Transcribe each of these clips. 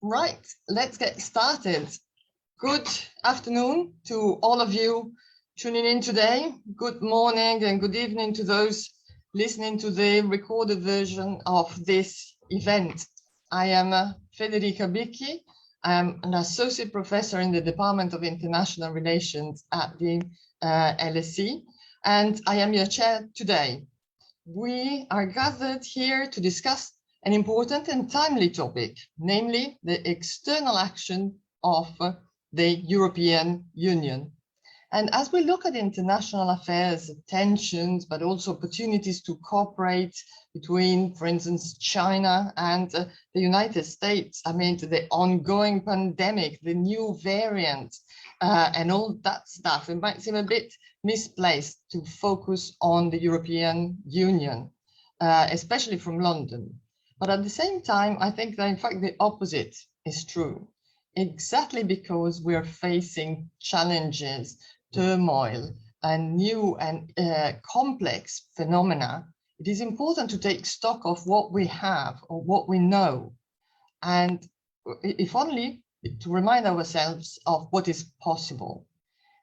Right, let's get started. Good afternoon to all of you tuning in today. Good morning and good evening to those listening to the recorded version of this event. I am Federica Bicchi. I am an associate professor in the Department of International Relations at the LSE, and I am your chair today. We are gathered here to discuss an important and timely topic, namely the external action of the European Union. And as we look at international affairs, tensions, but also opportunities to cooperate between, for instance, China and the United States, amid the ongoing pandemic, the new variant, and all that stuff, it might seem a bit misplaced to focus on the European Union, especially from London. But at the same time, I think that in fact the opposite is true, exactly because we're facing challenges, turmoil, and new and complex phenomena. It is important to take stock of what we have or what we know, and if only to remind ourselves of what is possible.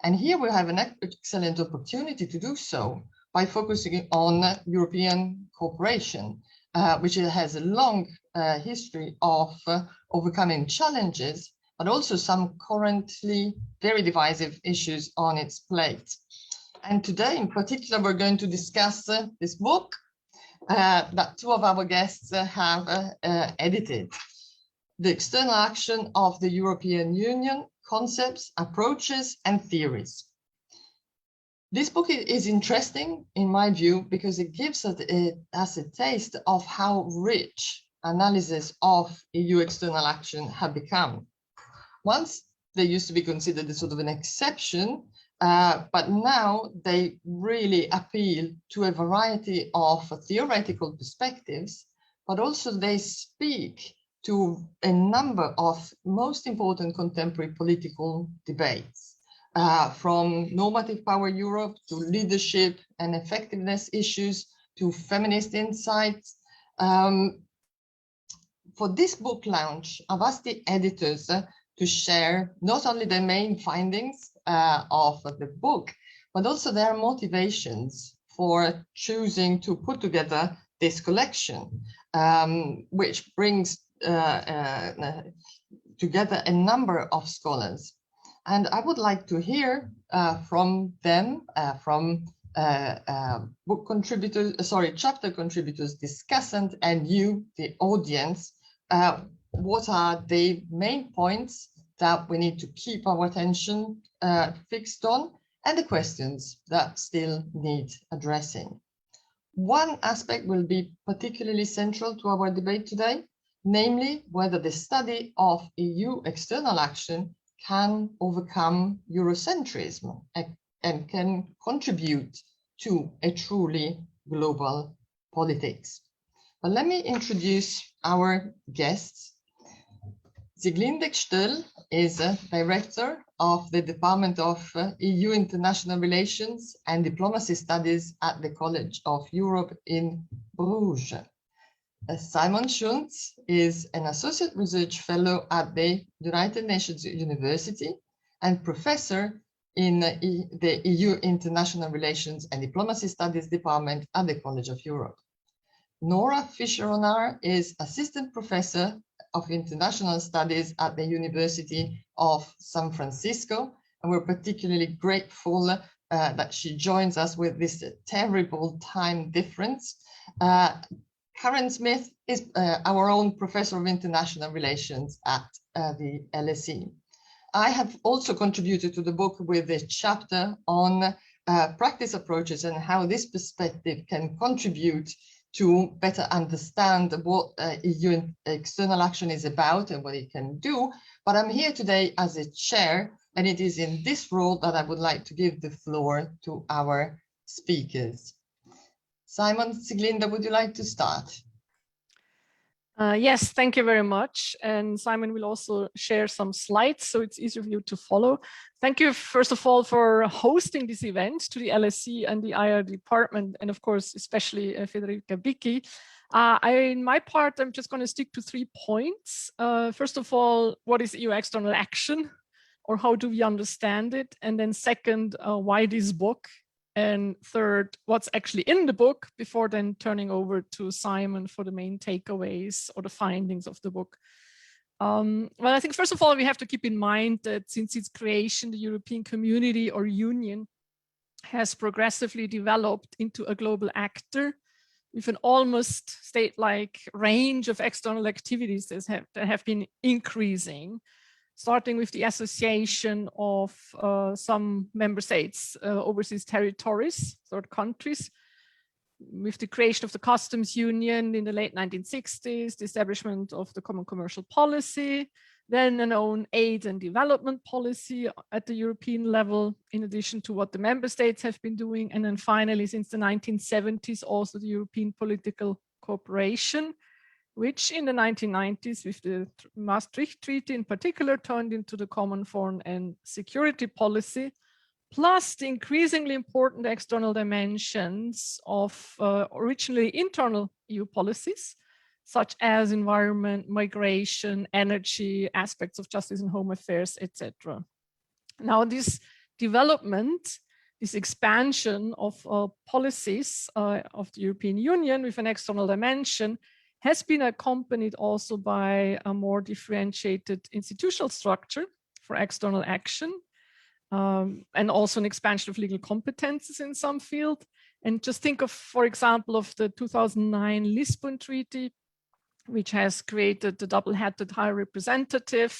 And here we have an excellent opportunity to do so by focusing on European cooperation, which has a long history of overcoming challenges, but also some currently very divisive issues on its plate. And today in particular, we're going to discuss this book that two of our guests have edited. The External Action of the European Union, Concepts, Approaches and Theories. This book is interesting in my view because it gives us a taste of how rich analysis of EU external action have become. Once they used to be considered as sort of an exception, but now they really appeal to a variety of theoretical perspectives, but also they speak to a number of most important contemporary political debates, from normative power Europe to leadership and effectiveness issues to feminist insights. For this book launch, I've asked the editors to share not only the main findings of the book, but also their motivations for choosing to put together this collection, which brings together a number of scholars. And I would like to hear from them, from book contributors, chapter contributors, discussant, and you, the audience, what are the main points that we need to keep our attention fixed on, and the questions that still need addressing. One aspect will be particularly central to our debate today, namely whether the study of EU external action can overcome Eurocentrism and can contribute to a truly global politics. But let me introduce our guests. Sieglinde Gstohl is a director of the Department of EU International Relations and Diplomacy Studies at the College of Europe in Bruges. Simon Schunz is an associate research fellow at the United Nations University and professor in the EU International Relations and Diplomacy Studies Department at the College of Europe. Nora Fischer-Onar is assistant professor of international studies at the University of San Francisco, and we're particularly grateful that she joins us with this terrible time difference. Karen Smith is our own professor of international relations at the LSE. I have also contributed to the book with a chapter on practice approaches and how this perspective can contribute to better understand what EU external action is about and what it can do. But I'm here today as a chair, and it is in this role that I would like to give the floor to our speakers. Simon, Sieglinde, would you like to start? Yes, thank you very much. And Simon will also share some slides, so it's easier for you to follow. Thank you, first of all, for hosting this event to the LSE and the IR department, and of course, especially Federica Bicchi. In my part, I'm just going to stick to 3 points. First of all, what is EU external action, or how do we understand it? And then second, why this book? And third, what's actually in the book, before then turning over to Simon for the main takeaways or the findings of the book. Well, I think first of all, we have to keep in mind that since its creation, the European Community or Union has progressively developed into a global actor with an almost state-like range of external activities that have been increasing, starting with the association of some member states, overseas territories, third countries, with the creation of the customs union in the late 1960s, the establishment of the common commercial policy, then an own aid and development policy at the European level, in addition to what the member states have been doing. And then finally, since the 1970s, also the European political cooperation, which in the 1990s, with the Maastricht Treaty in particular, turned into the common foreign and security policy, plus the increasingly important external dimensions of originally internal EU policies, such as environment, migration, energy, aspects of justice and home affairs, etc. Now, this development, this expansion of policies of the European Union with an external dimension has been accompanied also by a more differentiated institutional structure for external action, and also an expansion of legal competences in some field. And just think of, for example, of the 2009 Lisbon Treaty, which has created the double-headed High Representative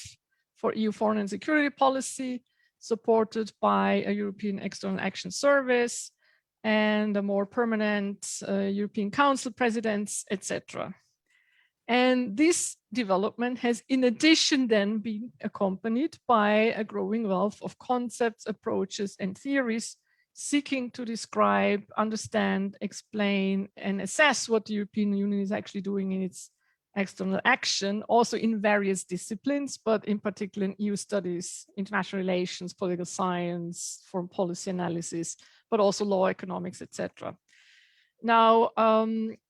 for EU foreign and security policy, supported by a European External Action Service and a more permanent European Council presidents, etc. And this development has in addition then been accompanied by a growing wealth of concepts, approaches, and theories seeking to describe, understand, explain, and assess what the European Union is actually doing in its external action, also in various disciplines, but in particular in EU studies, international relations, political science, foreign policy analysis, but also law, economics, etc. Now,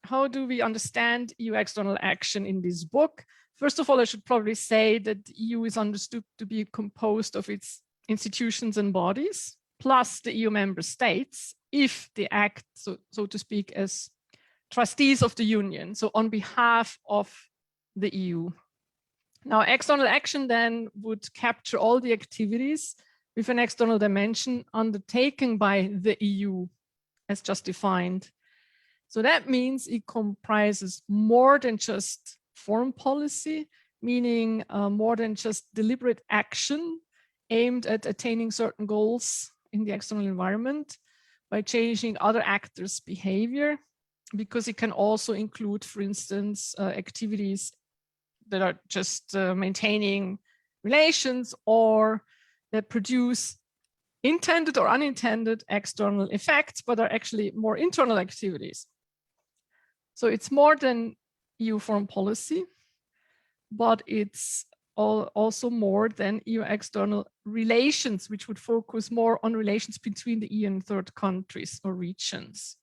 how do we understand EU external action in this book? First of all, I should probably say that the EU is understood to be composed of its institutions and bodies, plus the EU member states, if they act, so to speak, as trustees of the Union, so on behalf of the EU. Now, external action then would capture all the activities with an external dimension undertaken by the EU, as just defined. So that means it comprises more than just foreign policy, meaning more than just deliberate action aimed at attaining certain goals in the external environment by changing other actors' behavior, because it can also include, for instance, activities that are just maintaining relations or that produce intended or unintended external effects, but are actually more internal activities. So it's more than EU foreign policy, but it's also more than EU external relations, which would focus more on relations between the EU and third countries or regions.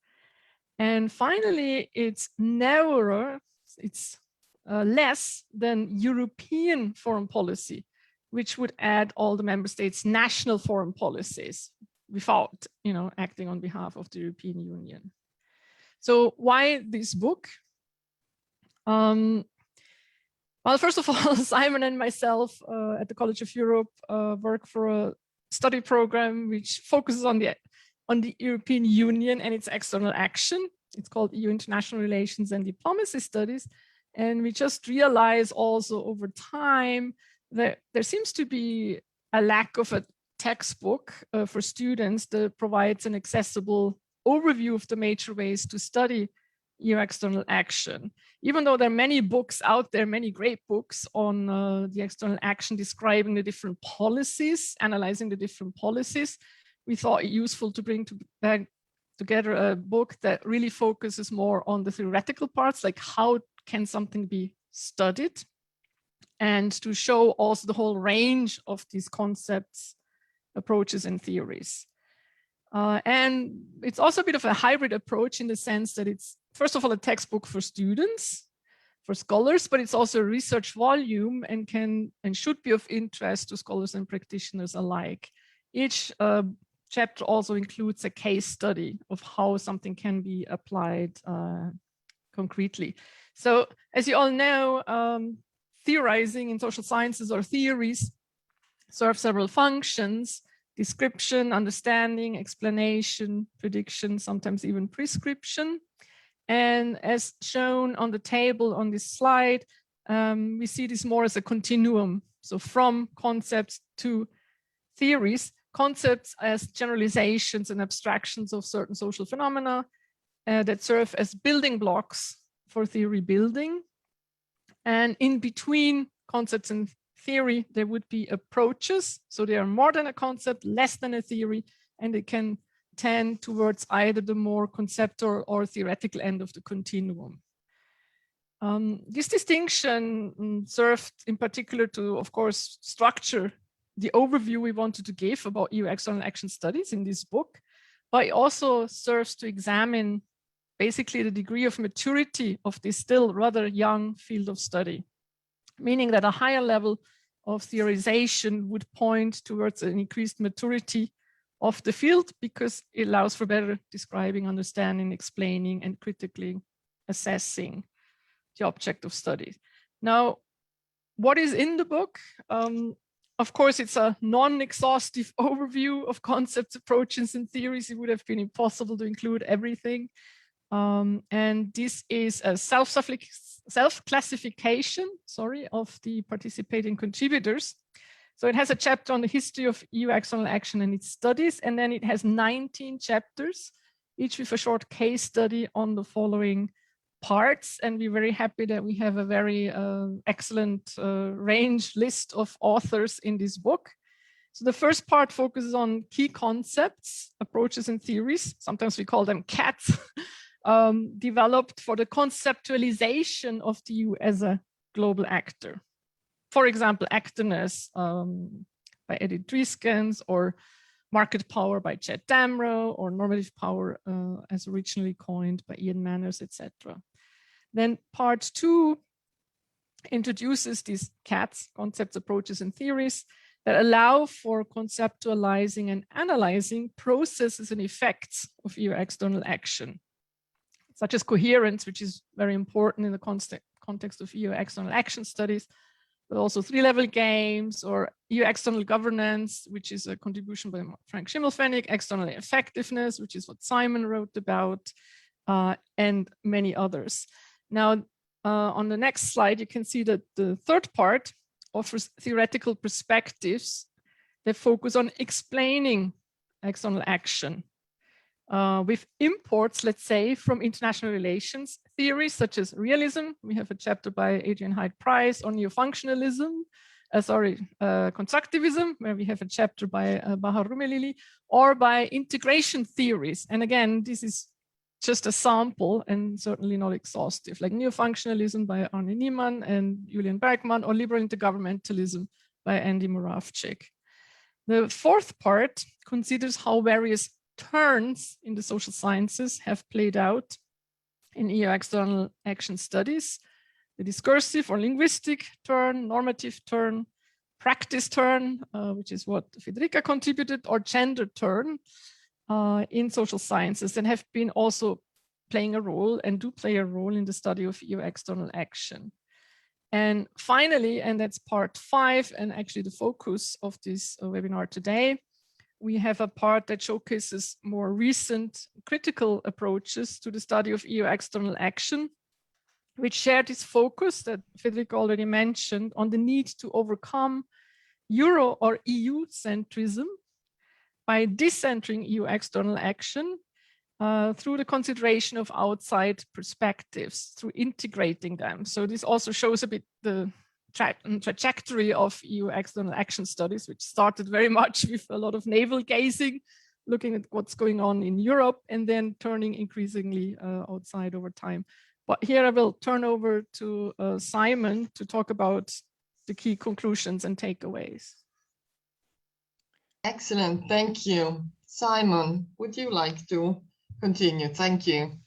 And finally, it's narrower, it's less than European foreign policy, which would add all the member states' national foreign policies without, acting on behalf of the European Union. So why this book? Well, first of all, Simon and myself at the College of Europe work for a study program which focuses on the European Union and its external action. It's called EU International Relations and Diplomacy Studies. And we just realize also over time that there seems to be a lack of a textbook for students that provides an accessible overview of the major ways to study EU external action. Even though there are many books out there, many great books on the external action describing the different policies, analyzing the different policies, we thought it useful to bring together a book that really focuses more on the theoretical parts, like how can something be studied, and to show also the whole range of these concepts, approaches, and theories. And it's also a bit of a hybrid approach in the sense that it's first of all, a textbook for students, for scholars, but it's also a research volume and can and should be of interest to scholars and practitioners alike. Each chapter also includes a case study of how something can be applied concretely. So as you all know, theorizing in social sciences or theories serve several functions: description, understanding, explanation, prediction, sometimes even prescription. And as shown on the table on this slide, we see this more as a continuum. So from concepts to theories, concepts as generalizations and abstractions of certain social phenomena that serve as building blocks for theory building. And in between concepts and theory, there would be approaches. So they are more than a concept, less than a theory, and they can tend towards either the more conceptual or theoretical end of the continuum. This distinction served in particular to, of course, structure the overview we wanted to give about EU external action studies in this book, but it also serves to examine basically the degree of maturity of this still rather young field of study, meaning that a higher level of theorization would point towards an increased maturity of the field because it allows for better describing, understanding, explaining, and critically assessing the object of study. Now, what is in the book? Of course, it's a non-exhaustive overview of concepts, approaches, and theories. It would have been impossible to include everything. And this is a self-classification, of the participating contributors. So it has a chapter on the history of EU external action and its studies, and then it has 19 chapters, each with a short case study on the following parts. And we're very happy that we have a very excellent list of authors in this book. So the first part focuses on key concepts, approaches, and theories. Sometimes we call them CATs, developed for the conceptualization of the EU as a global actor. For example, actorness by Edith Drieskens, or market power by Chad Damrow, or normative power as originally coined by Ian Manners, etc. Then part 2 introduces these CATs, concepts, approaches, and theories, that allow for conceptualizing and analyzing processes and effects of EU external action, such as coherence, which is very important in the context of EU external action studies, but also three-level games, or EU external governance, which is a contribution by Frank Schimmelpfennig, external effectiveness, which is what Simon wrote about, and many others. Now, on the next slide, you can see that the third part offers theoretical perspectives that focus on explaining external action with imports, let's say, from international relations theories such as realism. We have a chapter by Adrian Hyde-Price on neo-functionalism, constructivism, where we have a chapter by Bahar Rumelili, or by integration theories. And again, this is just a sample and certainly not exhaustive, like neo-functionalism by Arne Niemann and Julian Bergman, or liberal intergovernmentalism by Andy Moravcik. The fourth part considers how various turns in the social sciences have played out in EU external action studies: the discursive or linguistic turn, normative turn, practice turn, which is what Federica contributed, or gender turn in social sciences, and have been also playing a role and do play a role in the study of EU external action. And finally, and that's part 5, and actually the focus of this webinar today, we have a part that showcases more recent critical approaches to the study of EU external action, which share this focus that Federica already mentioned on the need to overcome Euro or EU centrism by decentering EU external action through the consideration of outside perspectives, through integrating them. So this also shows a bit the trajectory of EU external action studies, which started very much with a lot of navel gazing, looking at what's going on in Europe, and then turning increasingly outside over time. But here I will turn over to Simon to talk about the key conclusions and takeaways. Excellent, thank you. Simon, would you like to continue? Thank you.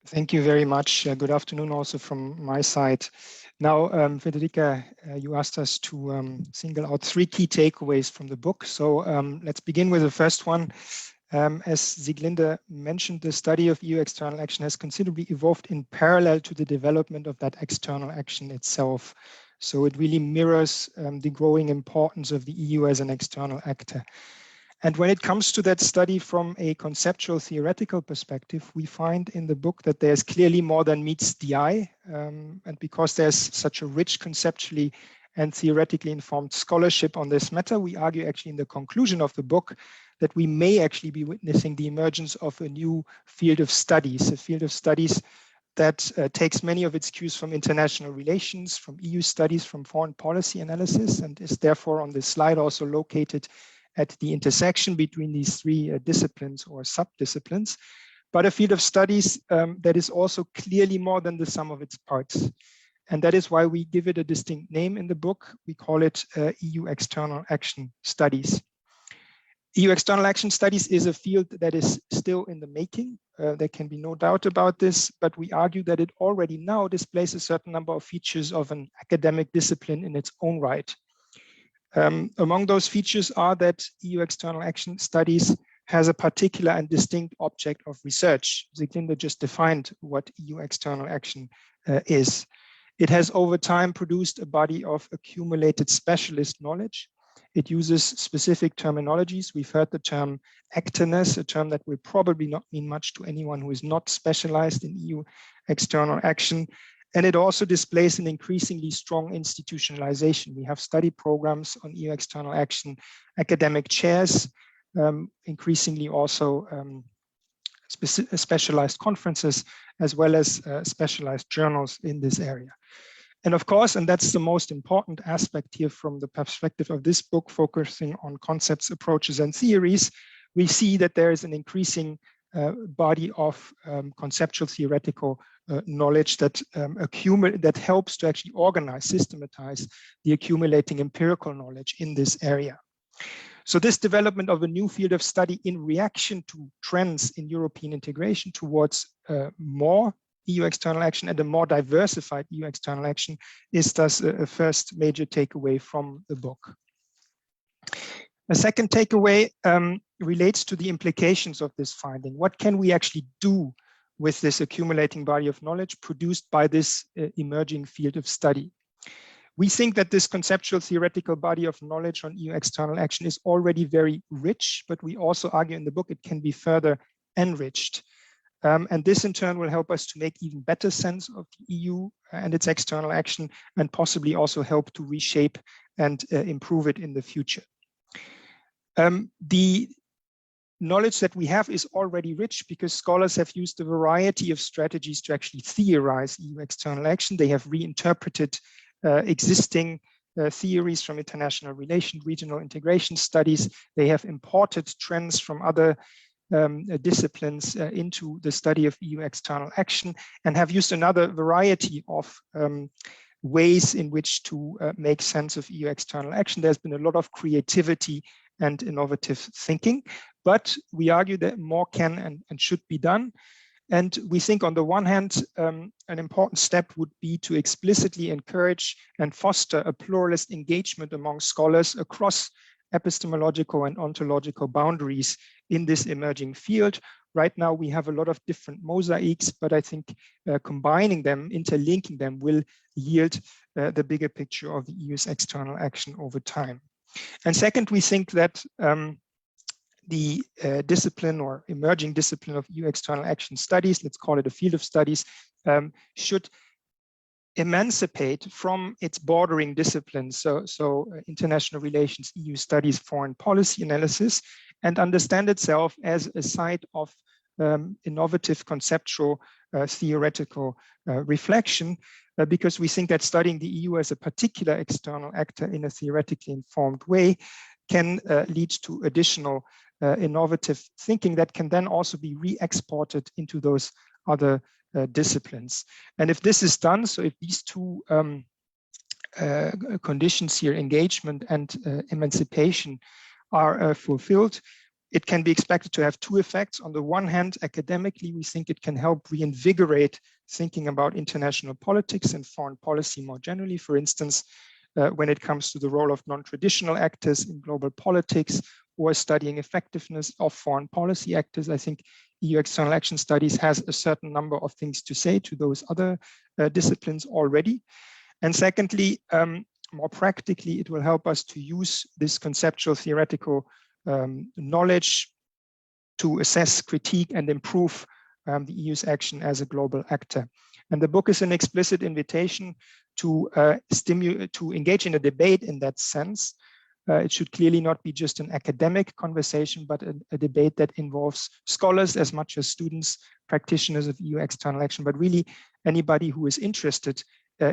Thank you very much. Good afternoon also from my side. Now, Federica, you asked us to single out 3 key takeaways from the book. So let's begin with the first one. As Sieglinde mentioned, the study of EU external action has considerably evolved in parallel to the development of that external action itself. So it really mirrors the growing importance of the EU as an external actor. And when it comes to that study from a conceptual theoretical perspective, we find in the book that there's clearly more than meets the eye. And because there's such a rich conceptually and theoretically informed scholarship on this matter, we argue actually in the conclusion of the book that we may actually be witnessing the emergence of a new field of studies, a field of studies that takes many of its cues from international relations, from EU studies, from foreign policy analysis, and is therefore on this slide also located at the intersection between these 3 disciplines or sub-disciplines, but a field of studies that is also clearly more than the sum of its parts. And that is why we give it a distinct name in the book. We call it EU External Action Studies. EU External Action Studies is a field that is still in the making. There can be no doubt about this, but we argue that it already now displays a certain number of features of an academic discipline in its own right. Among those features are that EU External Action Studies has a particular and distinct object of research. Sieglinde just defined what EU External Action is. It has over time produced a body of accumulated specialist knowledge. It uses specific terminologies. We've heard the term actorness, a term that will probably not mean much to anyone who is not specialized in EU external action. And it also displays an increasingly strong institutionalization. We have study programs on EU external action, academic chairs, increasingly also specialized conferences, as well as specialized journals in this area. And of course, and that's the most important aspect here from the perspective of this book, focusing on concepts, approaches, and theories, we see that there is an increasing body of conceptual theoretical knowledge that that helps to actually organize, systematize the accumulating empirical knowledge in this area. So this development of a new field of study in reaction to trends in European integration towards more EU external action and a more diversified EU external action is thus a first major takeaway from the book. A second takeaway relates to the implications of this finding. What can we actually do with this accumulating body of knowledge produced by this emerging field of study? We think that this conceptual theoretical body of knowledge on EU external action is already very rich, but we also argue in the book it can be further enriched. And this in turn will help us to make even better sense of the EU and its external action, and possibly also help to reshape and improve it in the future. The knowledge that we have is already rich because scholars have used a variety of strategies to actually theorize EU external action. They have reinterpreted existing theories from international relations, regional integration studies. They have imported trends from other disciplines into the study of EU external action, and have used another variety of ways in which to make sense of EU external action. There's been a lot of creativity and innovative thinking, but we argue that more can and should be done. And we think on the one hand, an important step would be to explicitly encourage and foster a pluralist engagement among scholars across epistemological and ontological boundaries in this emerging field. Right now, we have a lot of different mosaics, but I think combining them, interlinking them will yield the bigger picture of the EU's external action over time. And second, we think that the discipline or emerging discipline of EU external action studies, let's call it a field of studies, should emancipate from its bordering disciplines, so international relations, EU studies, foreign policy analysis, and understand itself as a site of innovative conceptual theoretical reflection, because we think that studying the EU as a particular external actor in a theoretically informed way can lead to additional innovative thinking that can then also be re-exported into those other disciplines. And if this is done, so if these two conditions here, engagement and emancipation, are fulfilled, it can be expected to have two effects. On the one hand, academically, we think it can help reinvigorate thinking about international politics and foreign policy more generally. For instance, when it comes to the role of non-traditional actors in global politics or studying effectiveness of foreign policy actors, I think EU external action studies has a certain number of things to say to those other disciplines already. And secondly, more practically, it will help us to use this conceptual theoretical knowledge to assess, critique, and improve the EU's action as a global actor. And the book is an explicit invitation to engage in a debate in that sense. It should clearly not be just an academic conversation, but a debate that involves scholars as much as students, practitioners of EU external action, but really anybody who is interested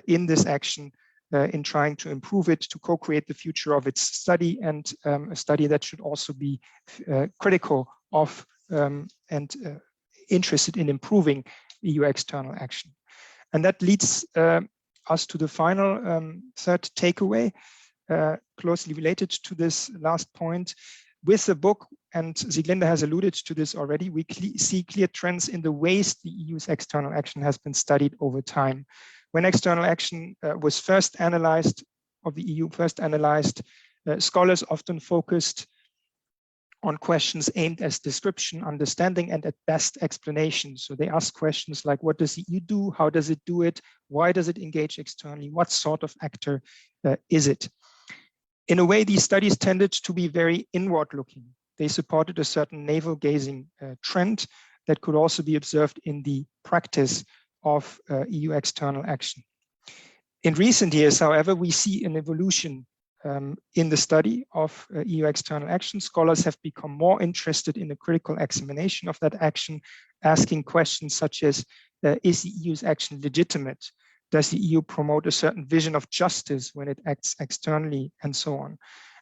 in this action, in trying to improve it, to co-create the future of its study, and a study that should also be critical of and interested in improving EU external action. And that leads us to the final third takeaway, closely related to this last point. With the book, and Sieglinde has alluded to this already, we see clear trends in the ways the EU's external action has been studied over time. When external action was first analyzed, of the EU first analyzed, scholars often focused on questions aimed at description, understanding, and at best explanation. So they ask questions like, what does the EU do? How does it do it? Why does it engage externally? What sort of actor is it? In a way, these studies tended to be very inward-looking. They supported a certain navel-gazing trend that could also be observed in the practice of EU external action. In recent years, however, we see an evolution in the study of EU external action. Scholars have become more interested in a critical examination of that action, asking questions such as, is the EU's action legitimate? Does the EU promote a certain vision of justice when it acts externally, and so on?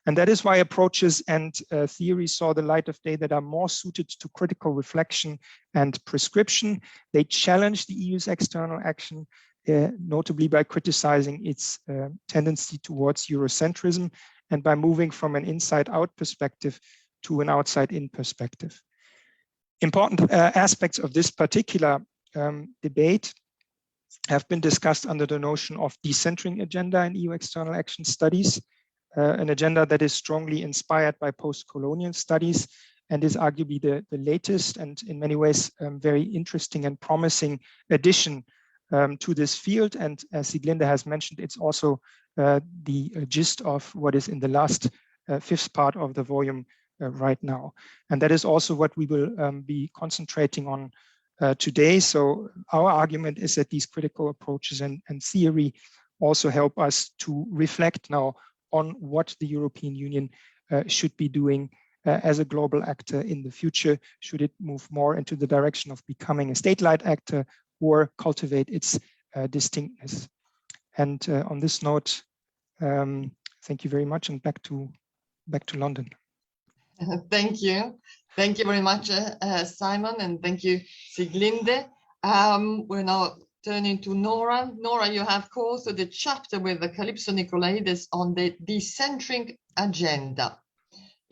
And that is why approaches and theories saw the light of day that are more suited to critical reflection and prescription. They challenge the EU's external action, notably by criticizing its tendency towards Eurocentrism and by moving from an inside-out perspective to an outside-in perspective. Important aspects of this particular debate have been discussed under the notion of decentering agenda in EU external action studies, an agenda that is strongly inspired by post-colonial studies and is arguably the latest and in many ways very interesting and promising addition to this field. And as Sieglinde has mentioned, it's also the gist of what is in the last fifth part of the volume right now. And that is also what we will be concentrating on today. So our argument is that these critical approaches and theory also help us to reflect now on what the European Union should be doing as a global actor in the future. Should it move more into the direction of becoming a state-led actor or cultivate its distinctness? And on this note, thank you very much, and back to London. Thank you. Thank you very much, Simon, and thank you, Sieglinde. We're now turning to Nora. Nora, you have co-authored the chapter with the Calypso Nicolaidis on the decentering agenda,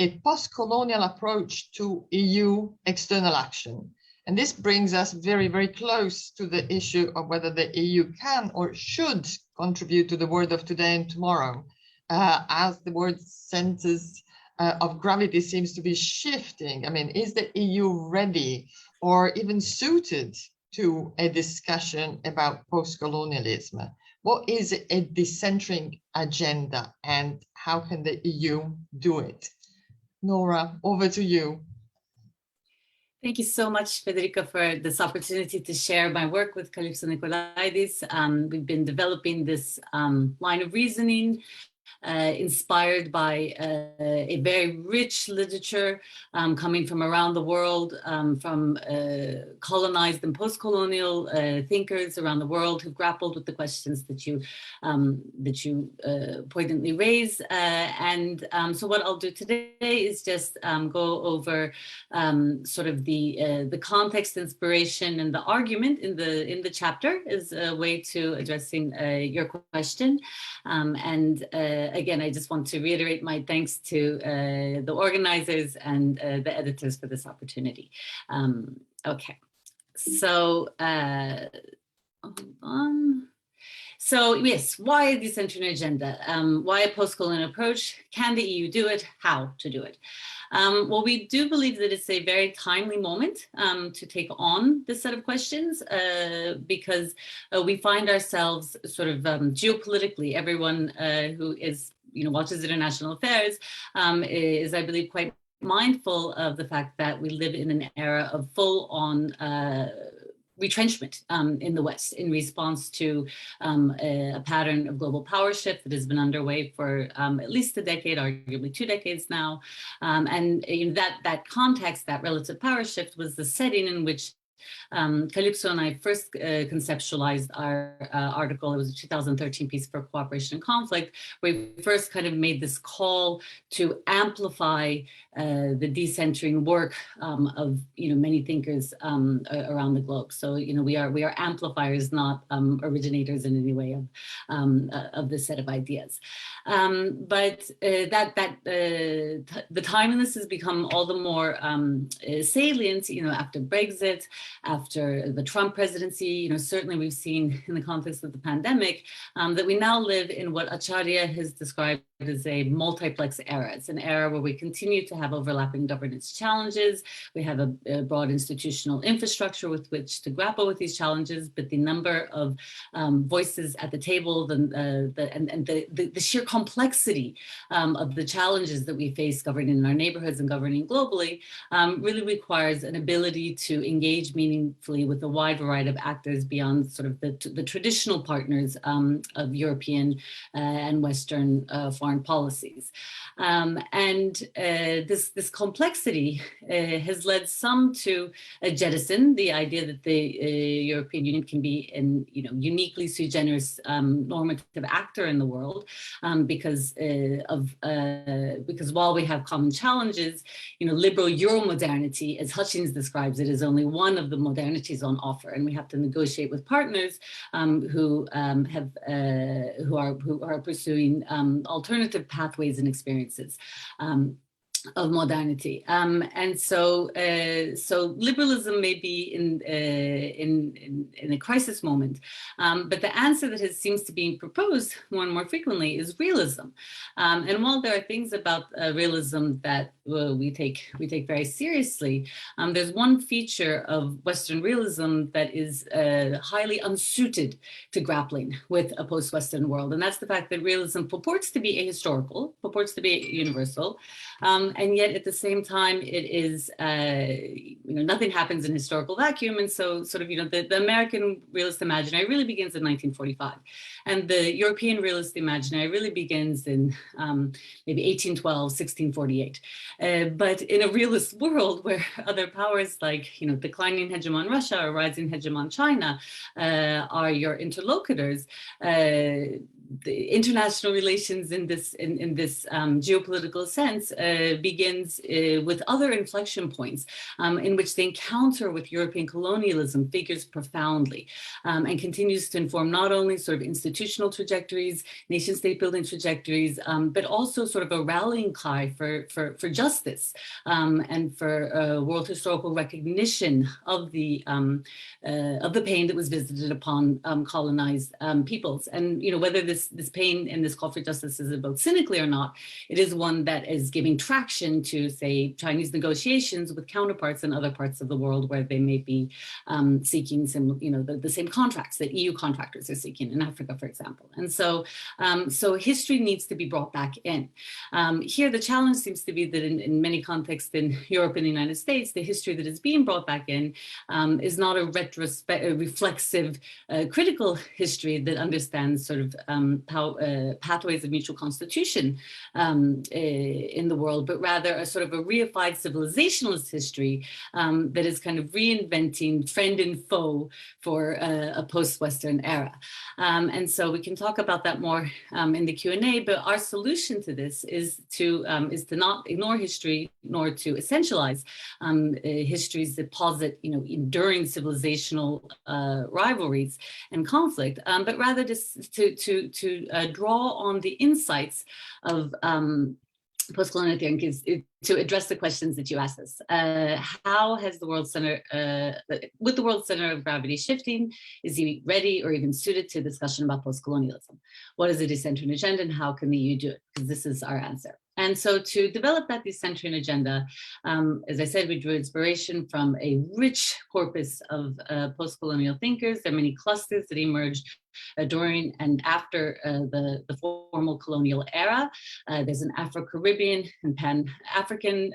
a post-colonial approach to EU external action. And this brings us very, very close to the issue of whether the EU can or should contribute to the world of today and tomorrow, as the world centers of gravity seems to be shifting. I mean, is the EU ready or even suited to a discussion about post-colonialism? What is a decentering agenda and how can the EU do it? Nora, over to you. Thank you so much, Federica, for this opportunity to share my work with Calypso Nicolaidis. We've been developing this line of reasoning inspired by a very rich literature coming from around the world, from colonized and post-colonial thinkers around the world who've grappled with the questions that you poignantly raise. So what I'll do today is just go over sort of the context, inspiration, and the argument in the chapter as a way to addressing your question. again, I just want to reiterate my thanks to the organizers and the editors for this opportunity. Okay, so hold on. So yes, why a decentral agenda? Why a post-colonial approach? Can the EU do it? How to do it? Well, we do believe that it's a very timely moment to take on this set of questions because we find ourselves sort of geopolitically, everyone who is, watches international affairs is, I believe, quite mindful of the fact that we live in an era of full-on retrenchment in the West in response to a pattern of global power shift that has been underway for at least a decade, arguably 2 decades now. And that context, that relative power shift, was the setting in which Calypso and I first conceptualized our article. It was a 2013 piece for Cooperation and Conflict, where we first kind of made this call to amplify the decentering work of many thinkers around the globe. So we are amplifiers, not originators in any way of this set of ideas. But the timeliness has become all the more salient, after Brexit, after the Trump presidency. Certainly we've seen in the context of the pandemic that we now live in what Acharya has described as a multiplex era. It's an era where we continue to have overlapping governance challenges. We have a broad institutional infrastructure with which to grapple with these challenges, but the number of voices at the table and the sheer complexity of the challenges that we face governing in our neighborhoods and governing globally really requires an ability to engage meaningfully with a wide variety of actors beyond sort of the traditional partners of European and Western foreign policies. This complexity has led some to jettison the idea that the European Union can be an uniquely sui generis normative actor in the world because while we have common challenges, liberal Euromodernity, as Hutchins describes it, is only one of the modernities on offer, and we have to negotiate with partners who are pursuing alternative pathways and experiences of modernity, and so liberalism may be in a crisis moment, but the answer that seems to be proposed more and more frequently is realism. And while there are things about realism that we take very seriously, there's one feature of Western realism that is highly unsuited to grappling with a post-Western world, and that's the fact that realism purports to be ahistorical, purports to be universal. And yet at the same time, it is, nothing happens in historical vacuum. And so sort of, the American realist imaginary really begins in 1945. And the European realist imaginary really begins in maybe 1812, 1648. But in a realist world where other powers like, declining hegemon Russia or rising hegemon China are your interlocutors, the international relations in this geopolitical sense begins with other inflection points in which the encounter with European colonialism figures profoundly and continues to inform not only sort of institutional trajectories, nation state building trajectories, but also sort of a rallying cry for justice and for world historical recognition of the pain that was visited upon colonized peoples. And whether this pain and this call for justice is about cynically or not, it is one that is giving traction to, say, Chinese negotiations with counterparts in other parts of the world where they may be seeking some, the same contracts that EU contractors are seeking in Africa, for example. And so, history needs to be brought back in. Here, the challenge seems to be that in many contexts in Europe and the United States, the history that is being brought back in is not a reflexive, critical history that understands sort of pathways of mutual constitution in the world, but rather a sort of a reified civilizationalist history that is kind of reinventing friend and foe for a post-Western era. And so we can talk about that more in the Q&A, but our solution to this is to not ignore history, nor to essentialize histories that posit, enduring civilizational rivalries and conflict, but rather just to draw on the insights of postcolonial thinking is to address the questions that you asked us. How has the world center, with the world center of gravity shifting, is he ready or even suited to discussion about postcolonialism? What is the decentral agenda and how can the EU do it? Because this is our answer. And so to develop that decentral agenda, as I said, we drew inspiration from a rich corpus of postcolonial thinkers. There are many clusters that emerged during and after the formal colonial era. There's an Afro-Caribbean and Pan-African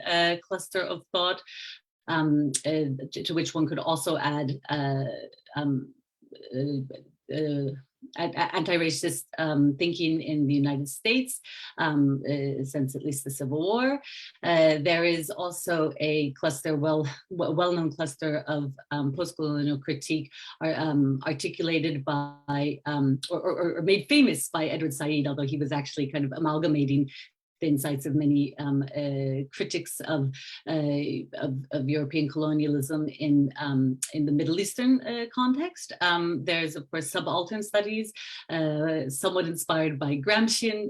cluster of thought, to which one could also add anti-racist thinking in the United States, since at least the Civil War. There is also a cluster, well-known cluster of post-colonial critique articulated by, or made famous by Edward Said, although he was actually kind of amalgamating the insights of many critics of European colonialism in the Middle Eastern context. There's, of course, subaltern studies, somewhat inspired by Gramscian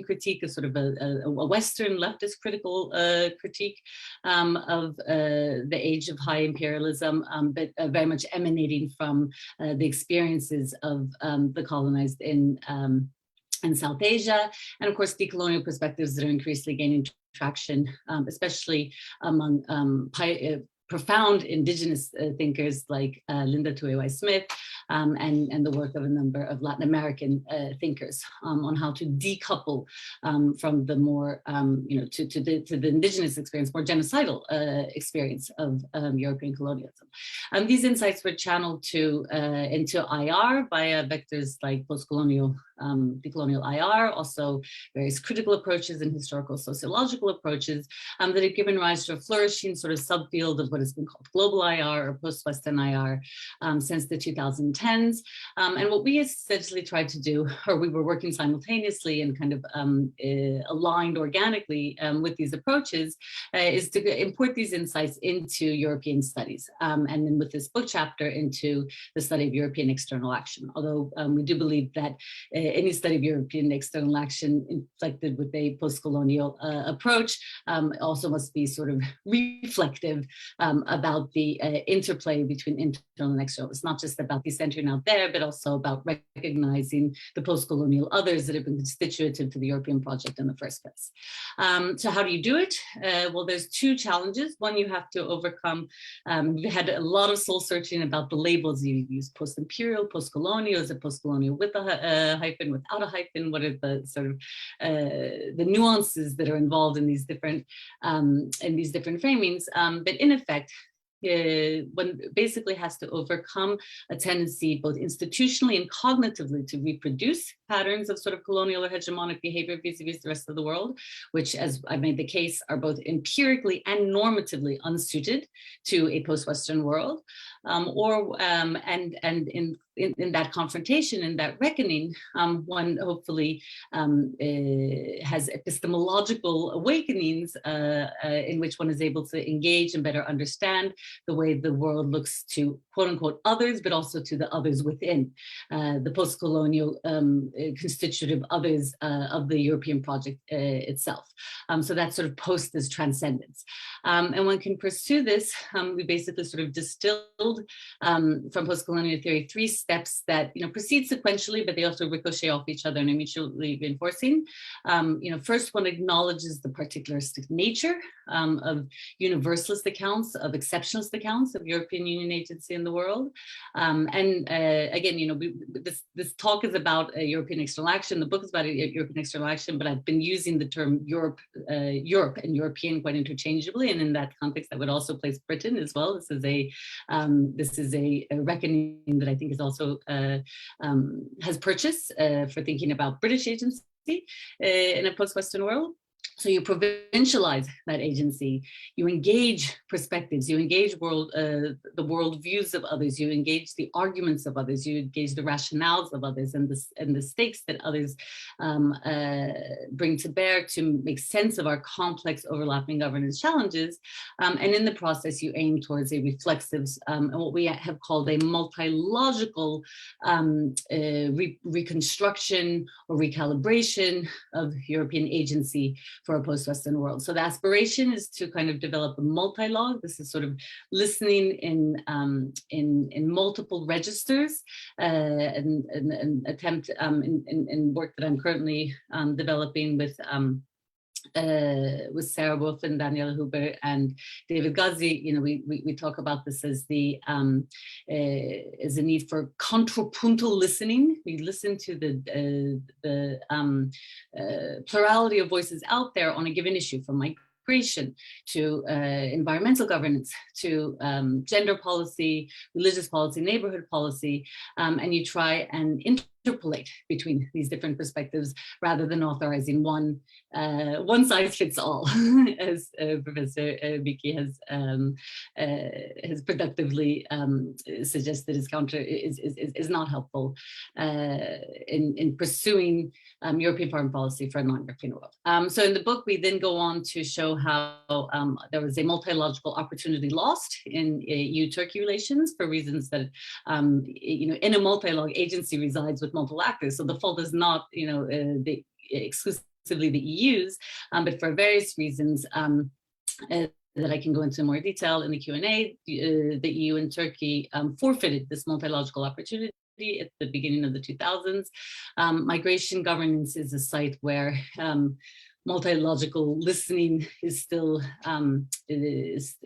critique, a sort of a Western leftist critical critique of the age of high imperialism, but very much emanating from the experiences of the colonized in South Asia, and of course decolonial perspectives that are increasingly gaining traction, especially among profound indigenous thinkers like Linda Tuiwai Smith, and the work of a number of Latin American thinkers on how to decouple from the more, to the indigenous experience, more genocidal experience of European colonialism. These insights were channeled into IR via vectors like postcolonial, decolonial IR, also various critical approaches and historical sociological approaches that have given rise to a flourishing sort of subfield of what has been called global IR or post-Western IR since the 2010s. And what we essentially tried to do, or we were working simultaneously and kind of aligned organically with these approaches, is to import these insights into European studies. And then with this book chapter into the study of European external action. Although we do believe that any study of European external action inflected with a post-colonial approach also must be sort of reflective about the interplay between internal and external. It's not just about decentering out there, but also about recognizing the post-colonial others that have been constitutive to the European project in the first place. So how do you do it? Well, there's two challenges. One, you have to overcome, we had a lot of soul searching about the labels you use: post-imperial, post-colonial. Is it post-colonial with a hyphen, without a hyphen? What are the sort of the nuances that are involved in these different framings? But in effect, one basically has to overcome a tendency both institutionally and cognitively to reproduce patterns of sort of colonial or hegemonic behavior vis-a-vis the rest of the world, which, as I made the case, are both empirically and normatively unsuited to a post-Western world. And in that confrontation, in that reckoning, one hopefully has epistemological awakenings in which one is able to engage and better understand the way the world looks to quote unquote others, but also to the others within the post-colonial constitutive others of the European project itself. So that sort of post is transcendence. And one can pursue this. We basically sort of distilled from post-colonial theory 3 steps that proceed sequentially, but they also ricochet off each other and are mutually reinforcing. First, one acknowledges the particularistic nature of universalist accounts, of exceptionalist accounts of European Union agency in the world. Again, this talk is about European external action. The book is about European external action, but I've been using the term Europe and European quite interchangeably, and in that context, I would also place Britain as well. This is a reckoning that I think is also has purchase for thinking about British agency in a post-Western world. So you provincialize that agency, you engage perspectives, you engage the worldviews of others, you engage the arguments of others, you engage the rationales of others and the stakes that others bring to bear to make sense of our complex overlapping governance challenges. And in the process, you aim towards a reflexive, and what we have called a multilogical reconstruction or recalibration of European agency for a post-Western world. So the aspiration is to kind of develop a multi-log. This is sort of listening in multiple registers, and attempt in work that I'm currently developing with Sarah Wolf and Daniela Huber and David Ghazi. You know, we talk about this as the as a need for contrapuntal listening. We listen to the plurality of voices out there on a given issue, from migration to environmental governance to gender policy, religious policy, neighborhood policy, and you try and interpolate between these different perspectives rather than authorizing one size fits all, as Professor Bicchi has productively suggested is not helpful in pursuing European foreign policy for a non-European world. So in the book, we then go on to show how there was a multilogical opportunity lost in EU-Turkey relations for reasons that, you know, in a multilog agency resides with multiple actors. So the fault is not, you know, exclusively the EU's, but for various reasons that I can go into more detail in the Q&A, the EU and Turkey forfeited this multilogical opportunity at the beginning of the 2000s. Migration governance is a site where multilogical listening is still is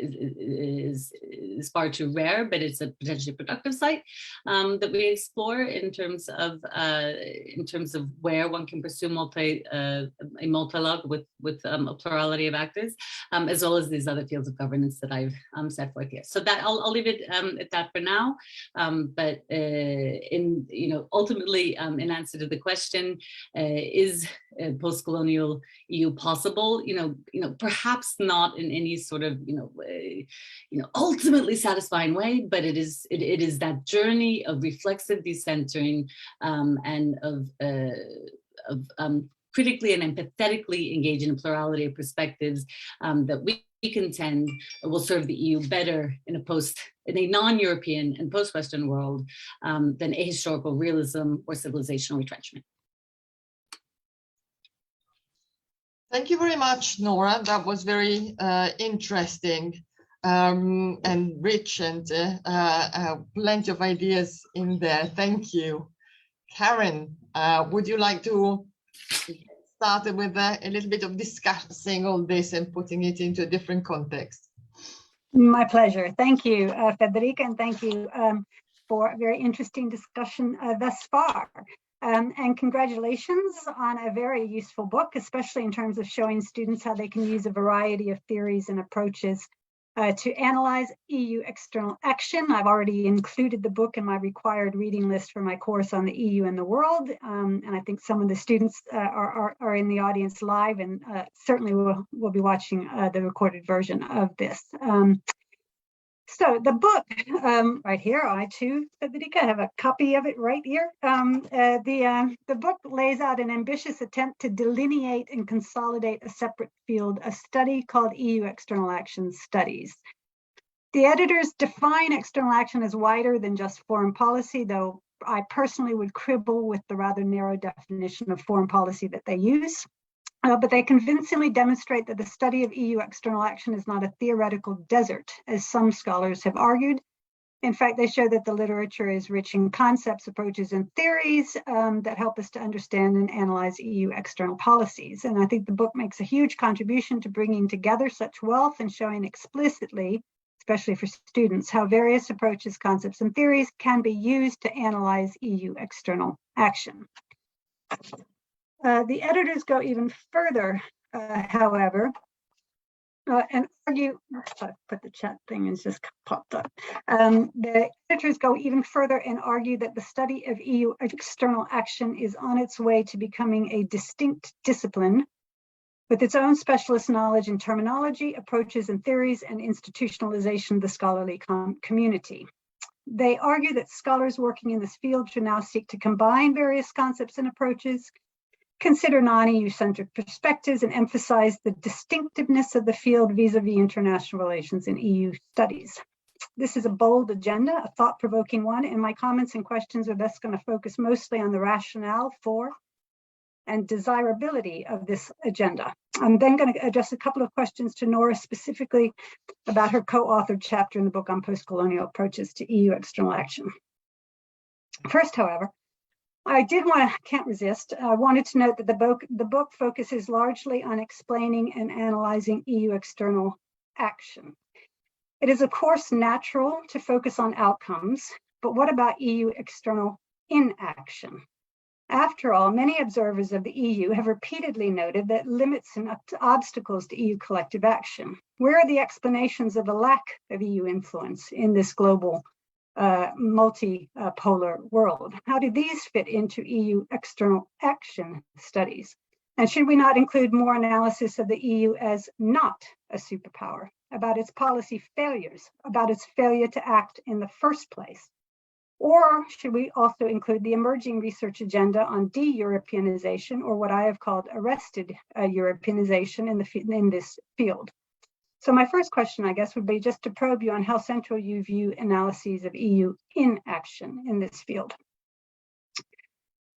far too rare, but it's a potentially productive site that we explore in terms of where one can pursue a multilog with a plurality of actors, as well as these other fields of governance that I've set forth here. So that I'll leave it at that for now. But ultimately, in answer to the question, is post-colonial EU possible? Perhaps not in any sort of ultimately satisfying way, but it is that journey of reflexive decentering and of critically and empathetically engaging a plurality of perspectives that we contend will serve the EU better in a non-European and post-Western world than ahistorical realism or civilizational retrenchment. Thank you very much, Nora. That was very interesting and rich, and plenty of ideas in there. Thank you. Karen, would you like to start with a little bit of discussing all this and putting it into a different context? My pleasure. Thank you, Federica, and thank you for a very interesting discussion thus far. And congratulations on a very useful book, especially in terms of showing students how they can use a variety of theories and approaches to analyze EU external action. I've already included the book in my required reading list for my course on the EU and the world. And I think some of the students are in the audience live, and certainly we'll be watching the recorded version of this. So the book right here, I too, Federica, have a copy of it right here. The book lays out an ambitious attempt to delineate and consolidate a separate field, a study called EU External Action Studies. The editors define external action as wider than just foreign policy, though I personally would quibble with the rather narrow definition of foreign policy that they use. But they convincingly demonstrate that the study of EU external action is not a theoretical desert, as some scholars have argued. In fact, they show that the literature is rich in concepts, approaches, and theories that help us to understand and analyze EU external policies. And I think the book makes a huge contribution to bringing together such wealth and showing explicitly, especially for students, how various approaches, concepts, and theories can be used to analyze EU external action. The editors go even further, however, and argue, I put the chat thing and just popped up. The editors go even further and argue that the study of EU external action is on its way to becoming a distinct discipline with its own specialist knowledge in terminology, approaches and theories, and institutionalization of the scholarly community. They argue that scholars working in this field should now seek to combine various concepts and approaches, consider non-EU-centric perspectives, and emphasize the distinctiveness of the field vis-a-vis international relations in EU studies. This is a bold agenda, a thought-provoking one, and my comments and questions are thus going to focus mostly on the rationale for and desirability of this agenda. I'm then going to address a couple of questions to Nora specifically about her co-authored chapter in the book on post-colonial approaches to EU external action. First, however, I can't resist, I wanted to note that the book focuses largely on explaining and analyzing EU external action. It is, of course, natural to focus on outcomes, but what about EU external inaction? After all, many observers of the EU have repeatedly noted that limits and obstacles to EU collective action. Where are the explanations of the lack of EU influence in this global multipolar world? How do these fit into EU external action studies? And should we not include more analysis of the EU as not a superpower, about its policy failures, about its failure to act in the first place? Or should we also include the emerging research agenda on de-Europeanization, or what I have called arrested Europeanization in this field? So my first question, I guess, would be just to probe you on how central you view analyses of EU inaction in this field.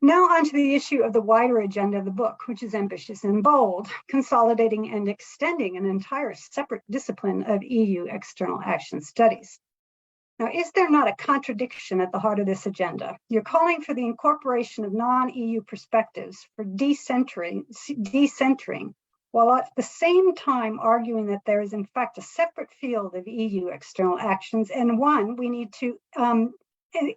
Now onto the issue of the wider agenda of the book, which is ambitious and bold, consolidating and extending an entire separate discipline of EU external action studies. Now, is there not a contradiction at the heart of this agenda? You're calling for the incorporation of non-EU perspectives, for decentering, while at the same time arguing that there is in fact a separate field of EU external actions, and one we need to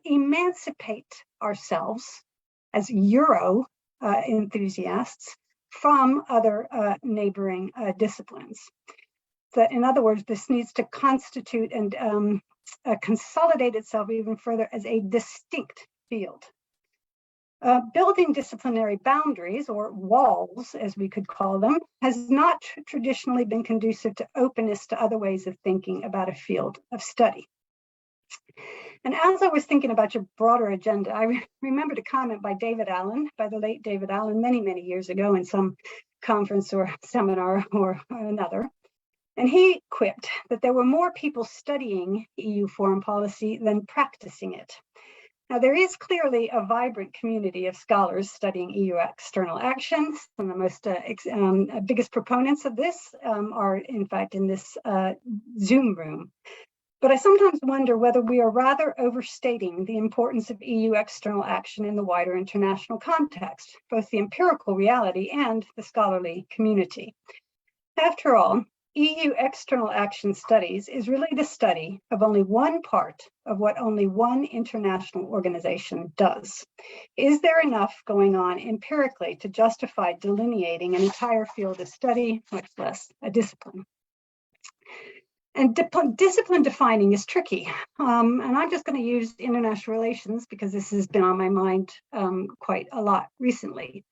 emancipate ourselves as Euro enthusiasts from other neighboring disciplines. That, in other words, this needs to constitute and consolidate itself even further as a distinct field. Building disciplinary boundaries, or walls, as we could call them, has not traditionally been conducive to openness to other ways of thinking about a field of study. And as I was thinking about your broader agenda, I remembered a comment by the late David Allen, many, many years ago in some conference or seminar or another. And he quipped that there were more people studying EU foreign policy than practicing it. Now, there is clearly a vibrant community of scholars studying EU external action. Some of the most biggest proponents of this are, in fact, in this Zoom room. But I sometimes wonder whether we are rather overstating the importance of EU external action in the wider international context, both the empirical reality and the scholarly community. After all, EU external action studies is really the study of only one part of what only one international organization does. Is there enough going on empirically to justify delineating an entire field of study, much less a discipline? And discipline defining is tricky. And I'm just going to use international relations because this has been on my mind quite a lot recently.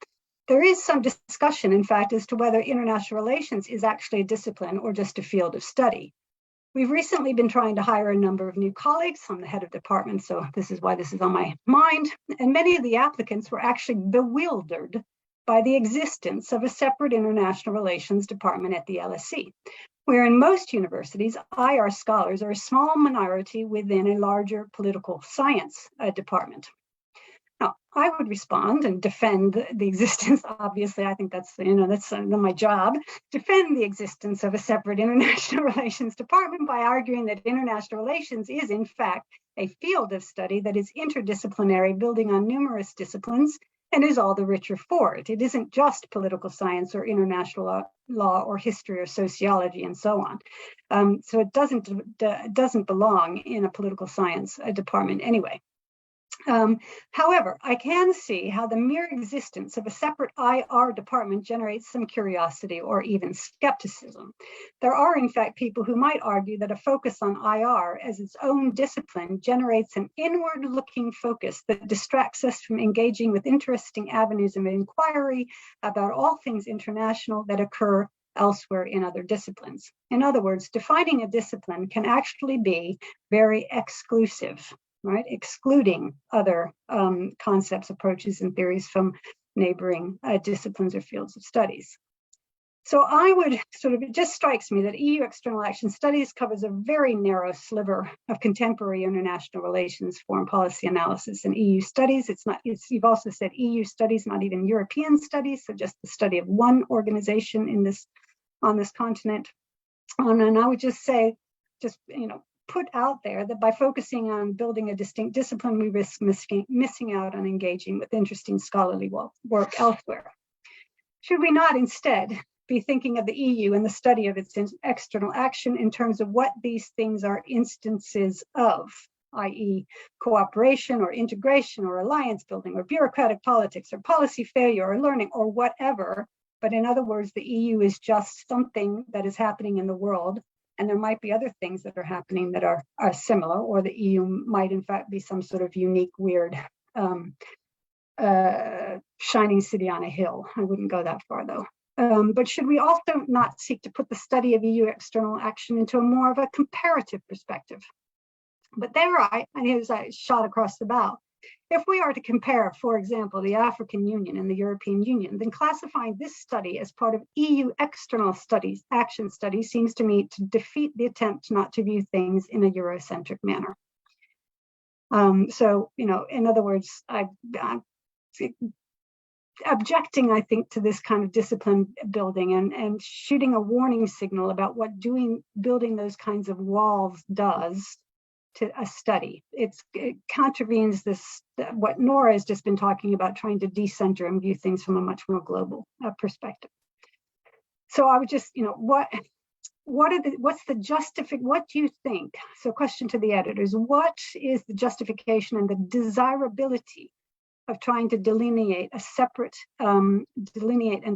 There is some discussion, in fact, as to whether international relations is actually a discipline or just a field of study. We've recently been trying to hire a number of new colleagues. I'm the head of department, so this is why this is on my mind. And many of the applicants were actually bewildered by the existence of a separate international relations department at the LSE, where in most universities, IR scholars are a small minority within a larger political science department. Now, I would respond and defend the existence. Obviously, I think that's my job. Defend the existence of a separate international relations department by arguing that international relations is, in fact, a field of study that is interdisciplinary, building on numerous disciplines, and is all the richer for it. It isn't just political science or international law or history or sociology and so on. So it doesn't belong in a political science department anyway. However, I can see how the mere existence of a separate IR department generates some curiosity or even skepticism. There are, in fact, people who might argue that a focus on IR as its own discipline generates an inward-looking focus that distracts us from engaging with interesting avenues of inquiry about all things international that occur elsewhere in other disciplines. In other words, defining a discipline can actually be very exclusive, right? Excluding other concepts, approaches, and theories from neighboring disciplines or fields of studies. So I would it just strikes me that EU external action studies covers a very narrow sliver of contemporary international relations, foreign policy analysis, and EU studies. You've also said EU studies, not even European studies, so just the study of one organization on this continent. And I would just say, put out there that by focusing on building a distinct discipline, we risk missing out on engaging with interesting scholarly work elsewhere. Should we not instead be thinking of the EU and the study of its external action in terms of what these things are instances of, i.e. cooperation or integration or alliance building or bureaucratic politics or policy failure or learning or whatever? But in other words, the EU is just something that is happening in the world, and there might be other things that are happening that are similar, or the EU might in fact be some sort of unique, weird, shining city on a hill. I wouldn't go that far though. But should we also not seek to put the study of EU external action into a more of a comparative perspective? But here's a shot across the bow. If we are to compare, for example, the African Union and the European Union, then classifying this study as part of EU external studies, action studies, seems to me to defeat the attempt not to view things in a Eurocentric manner. In other words, I'm objecting, I think, to this kind of discipline building and shooting a warning signal about what building those kinds of walls does to a study. It contravenes what Nora has just been talking about, trying to decenter and view things from a much more global perspective. So I would just, what do you think? So question to the editors, what is the justification and the desirability of trying to delineate and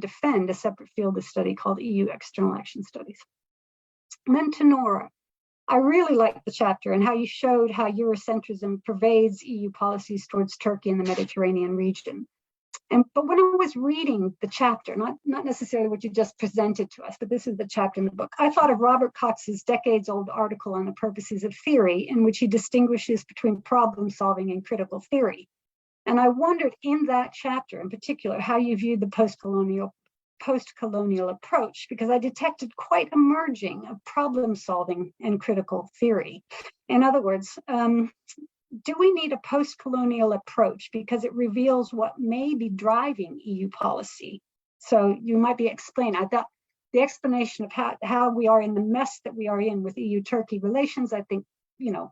defend a separate field of study called EU external action studies? And then to Nora, I really liked the chapter and how you showed how Eurocentrism pervades EU policies towards Turkey and the Mediterranean region. But when I was reading the chapter, not necessarily what you just presented to us, but this is the chapter in the book, I thought of Robert Cox's decades-old article on the purposes of theory, in which he distinguishes between problem solving and critical theory. And I wondered in that chapter in particular how you viewed the post-colonial approach, because I detected quite a merging of problem solving and critical theory. In other words, do we need a post-colonial approach because it reveals what may be driving EU policy? So you might be explaining, I thought the explanation of how we are in the mess that we are in with EU-Turkey relations, I think,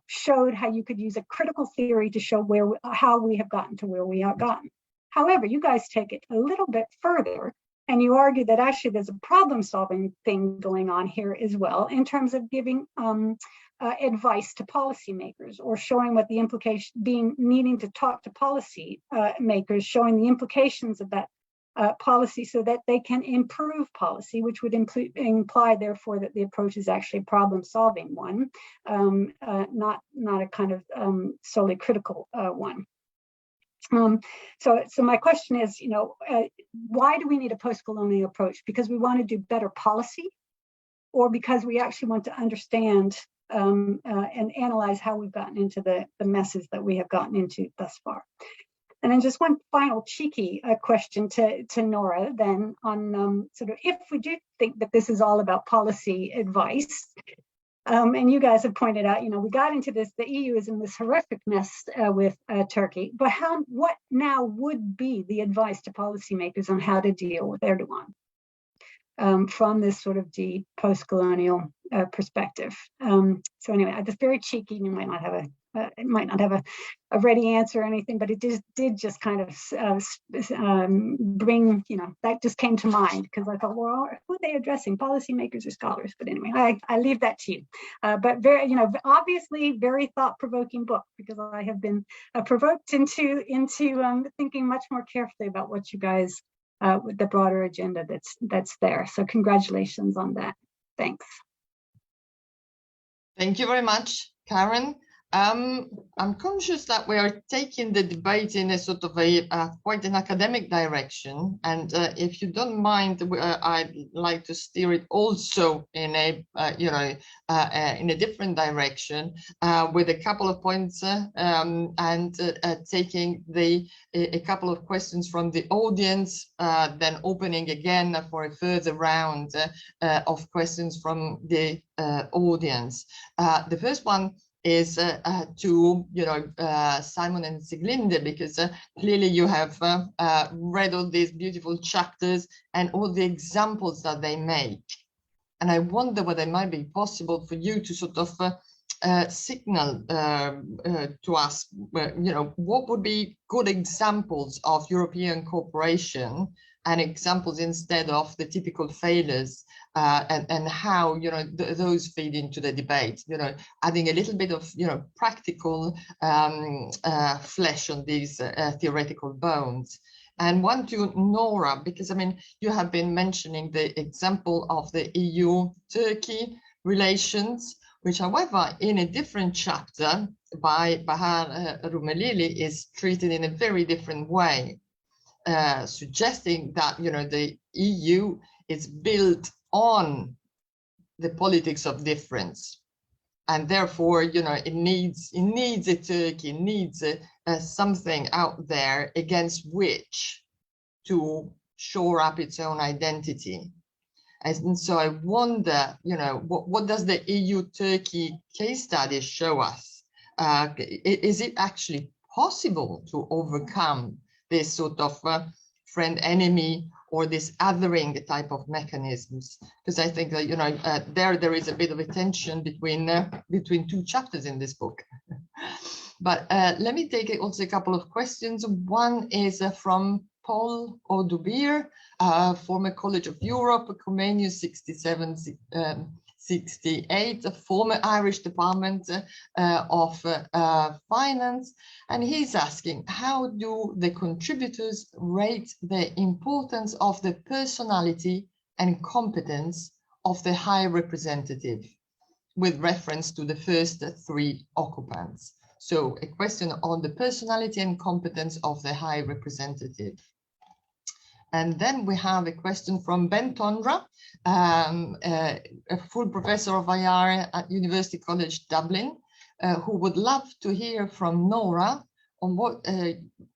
showed how you could use a critical theory to show how we have gotten to where we have gotten. However, you guys take it a little bit further, and you argue that actually there's a problem-solving thing going on here as well, in terms of giving advice to policymakers, or showing what the implication, needing to talk to policy makers, showing the implications of that policy so that they can improve policy, which would imply, therefore, that the approach is actually a problem-solving one, not a kind of solely critical one. So my question is, why do we need a post-colonial approach? Because we want to do better policy, or because we actually want to understand and analyze how we've gotten into the messes that we have gotten into thus far? And then just one final cheeky question to Nora then on sort of, if we do think that this is all about policy advice, and you guys have pointed out, we got into this, the EU is in this horrific mess with Turkey, but what now would be the advice to policymakers on how to deal with Erdogan from this sort of deep post-colonial perspective? So anyway, just very cheeky, you might not have it might not have a ready answer or anything, but it did just kind of bring, that just came to mind, because I thought, well, who are they addressing, policymakers or scholars? But anyway, I leave that to you. But very, obviously very thought-provoking book, because I have been provoked into thinking much more carefully about what you guys, with the broader agenda that's there. So congratulations on that. Thanks. Thank you very much, Karen. I'm conscious that we are taking the debate in a sort of a quite an academic direction, and if you don't mind, I'd like to steer it also in a in a different direction, with a couple of points and taking a couple of questions from the audience, then opening again for a further round of questions from the audience. The first one is to Simon and Sieglinde, because clearly you have read all these beautiful chapters and all the examples that they make, and I wonder whether it might be possible for you to sort of signal to us, what would be good examples of European cooperation and examples instead of the typical failures, and how those feed into the debate, adding a little bit of practical flesh on these theoretical bones. And one to Nora, because I mean, you have been mentioning the example of the EU-Turkey relations, which, however, in a different chapter by Bahar Rumelili, is treated in a very different way, suggesting that the EU is built on the politics of difference, and therefore it needs a Turkey, needs something out there against which to shore up its own identity. And so I wonder, what does the EU-Turkey case study show us? Is it actually possible to overcome this sort of friend-enemy or this othering type of mechanisms? Because I think that there is a bit of a tension between two chapters in this book. But let me take also a couple of questions. One is from Paul Oduber, former College of Europe, Comenius 67-68, a former Irish Department of Finance, and he's asking, how do the contributors rate the importance of the personality and competence of the High Representative with reference to the first three occupants? So a question on the personality and competence of the High Representative. And then we have a question from Ben Tondra, a full professor of IR at University College Dublin, who would love to hear from Nora on what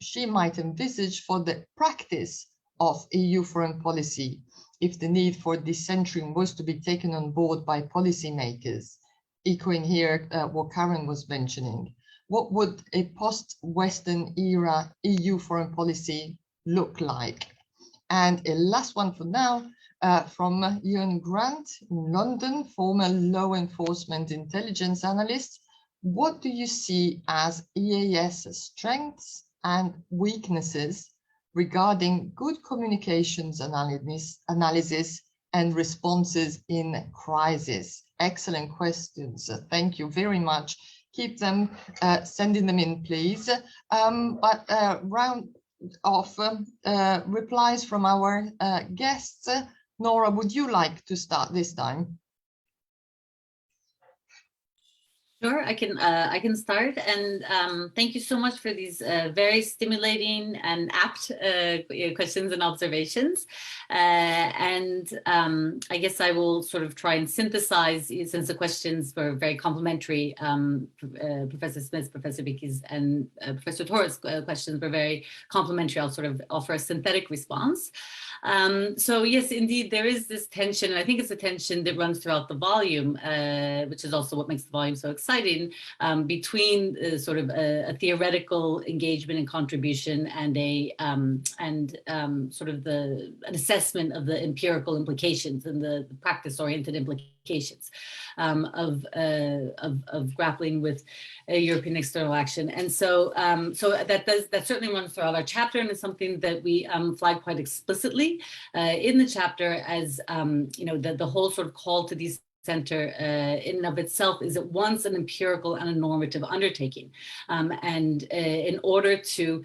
she might envisage for the practice of EU foreign policy if the need for decentering was to be taken on board by policymakers, echoing here what Karen was mentioning. What would a post-Western era EU foreign policy look like? And a last one for now, from Ian Grant in London, former law enforcement intelligence analyst. What do you see as EAS strengths and weaknesses regarding good communications analysis and responses in crisis? Excellent questions. Thank you very much. Keep them, sending them in, please. Round of replies from our guests. Nora, would you like to start this time? Sure, I can start, and thank you so much for these very stimulating and apt questions and observations. I guess I will sort of try and synthesize, since the questions were very complementary. Professor Smith's, Professor Bicchi's, and Professor Torres' questions were very complementary. I'll sort of offer a synthetic response. So yes, indeed, there is this tension, and I think it's a tension that runs throughout the volume, which is also what makes the volume so exciting, between sort of a theoretical engagement and contribution and sort of an assessment of the empirical implications and the practice-oriented implications implications of grappling with European external action. And so that certainly runs throughout our chapter, and is something that we flag quite explicitly in the chapter as the whole sort of call to these center in and of itself is at once an empirical and a normative undertaking. And in order to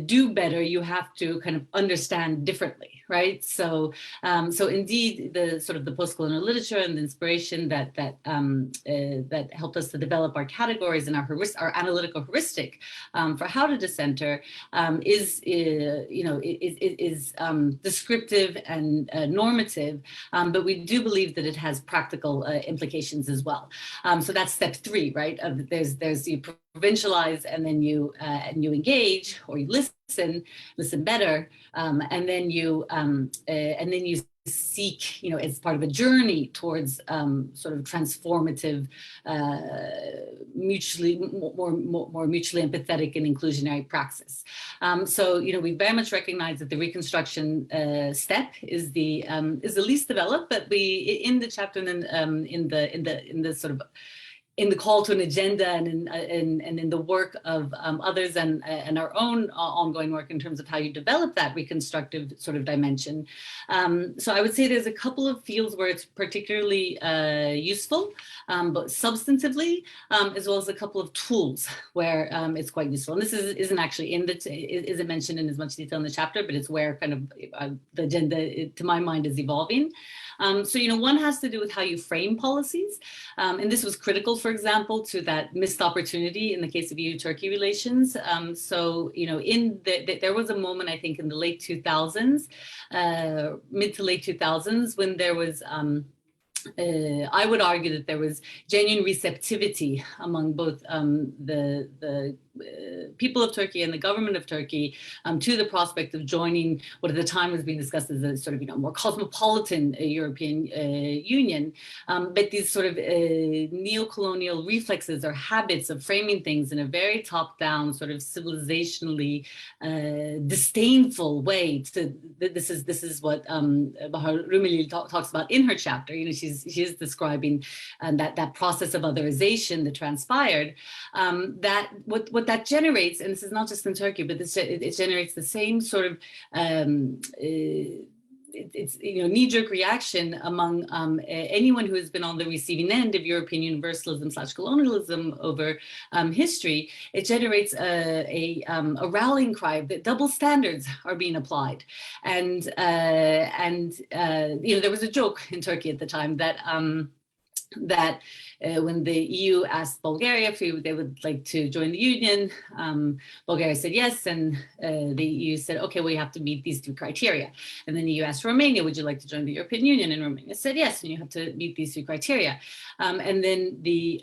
do better, you have to kind of understand differently, right? So indeed, the sort of the postcolonial literature and the inspiration that helped us to develop our categories and our analytical heuristic for how to decenter is descriptive and normative, but we do believe that it has practical implications as well. So that's step 3, right? There's you provincialize, and then you engage, or you listen better, and then you seek, as part of a journey towards sort of transformative, more mutually empathetic and inclusionary praxis. So we very much recognize that the reconstruction step is the least developed, but we in the chapter and in the sort of in the call to an agenda and in the work of others and our own ongoing work in terms of how you develop that reconstructive sort of dimension. So I would say there's a couple of fields where it's particularly useful, but substantively, as well as a couple of tools where it's quite useful. And this isn't actually isn't mentioned in as much detail in the chapter, but it's where kind of the agenda, to my mind, is evolving. So, one has to do with how you frame policies. And this was critical, for example, to that missed opportunity in the case of EU-Turkey relations. So, there was a moment, I think, in the late 2000s, mid to late 2000s, when there was I would argue that there was genuine receptivity among both the people of Turkey and the government of Turkey to the prospect of joining what at the time was being discussed as a sort of more cosmopolitan European Union. But these sort of neo-colonial reflexes or habits of framing things in a very top-down, sort of civilizationally disdainful way. This is what Bahar Rumeli talks about in her chapter. She is describing that process of otherization that transpired. That what that generates, and this is not just in Turkey, but it generates the same sort of it's knee-jerk reaction among anyone who has been on the receiving end of European universalism/colonialism over history. It generates a rallying cry that double standards are being applied, and there was a joke in Turkey at the time that when the EU asked Bulgaria if they would like to join the Union, Bulgaria said yes, and the EU said, okay, well, you have to meet these 2 criteria. And then the EU asked Romania, would you like to join the European Union? And Romania said yes, and you have to meet these 2 criteria. And then the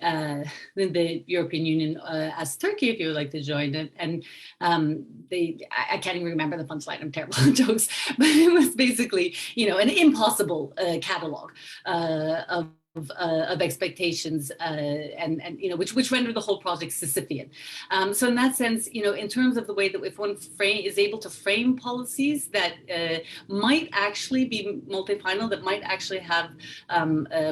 European Union asked Turkey if you would like to join it, and I can't even remember the punchline. I'm terrible at jokes, but it was basically an impossible catalog of expectations, and which render the whole project Sisyphean. So in that sense, in terms of the way that if one is able to frame policies that might actually be multi-final, that might actually have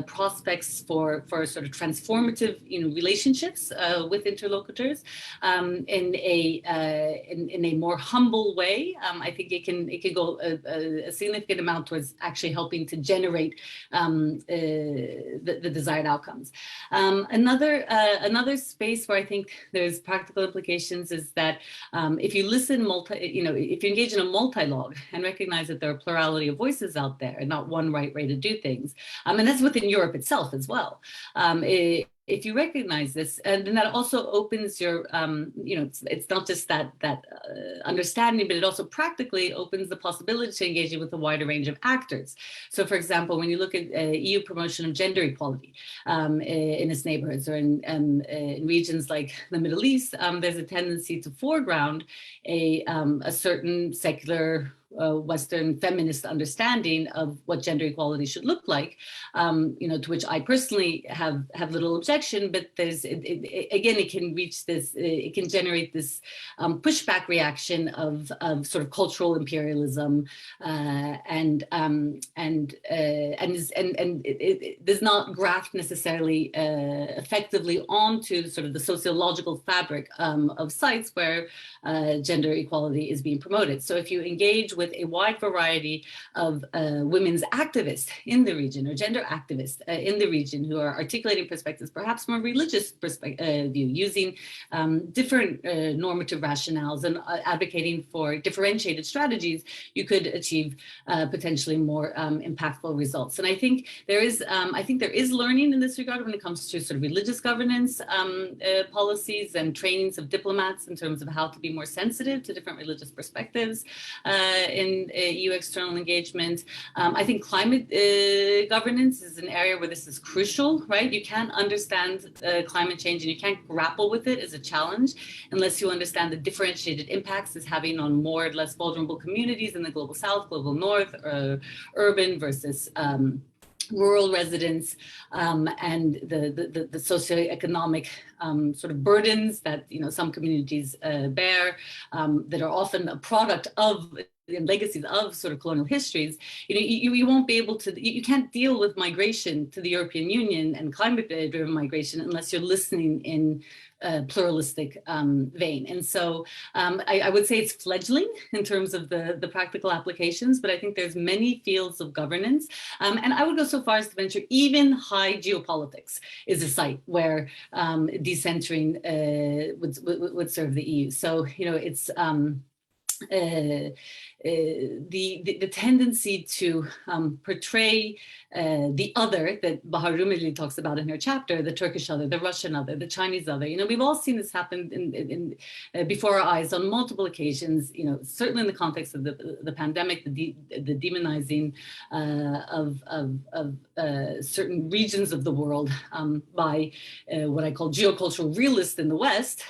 prospects for sort of transformative relationships with interlocutors in a more humble way, I think it can go a significant amount towards actually helping to generate the desired outcomes. Another space where I think there's practical implications is that if you listen if you engage in a multi-log and recognize that there are a plurality of voices out there and not one right way to do things, and that's within Europe itself as well. If you recognize this, and then that also opens your, it's not just that understanding, but it also practically opens the possibility to engage with a wider range of actors. So, for example, when you look at EU promotion of gender equality in its neighborhoods or in regions like the Middle East, there's a tendency to foreground a certain secular Western feminist understanding of what gender equality should look like, to which I personally have little objection, but again, it can reach this, it can generate this pushback reaction of sort of cultural imperialism, and it does not graft necessarily effectively onto sort of the sociological fabric of sites where gender equality is being promoted. So if you engage with a wide variety of women's activists in the region, or gender activists in the region, who are articulating perspectives, perhaps from a religious view, using different normative rationales and advocating for differentiated strategies, you could achieve potentially more impactful results. And I think there is learning in this regard when it comes to sort of religious governance policies and trainings of diplomats in terms of how to be more sensitive to different religious perspectives in EU external engagement. I think climate governance is an area where this is crucial, right? You can't understand climate change and you can't grapple with it as a challenge unless you understand the differentiated impacts it's having on more or less vulnerable communities in the global south, global north, urban versus rural residents, and the socioeconomic sort of burdens that some communities bear, that are often a product of and legacies of sort of colonial histories. You won't be able to, you can't deal with migration to the European Union and climate-driven migration unless you're listening in a pluralistic vein. And so I would say it's fledgling in terms of the practical applications, but I think there's many fields of governance. And I would go so far as to venture even high geopolitics is a site where decentering would serve the EU. So, it's the tendency to portray the other that Bahar Rumeli talks about in her chapter, the Turkish other, the Russian other, the Chinese other. We've all seen this happen before our eyes on multiple occasions. Certainly in the context of the pandemic, the demonizing of certain regions of the world by what I call geocultural realists in the West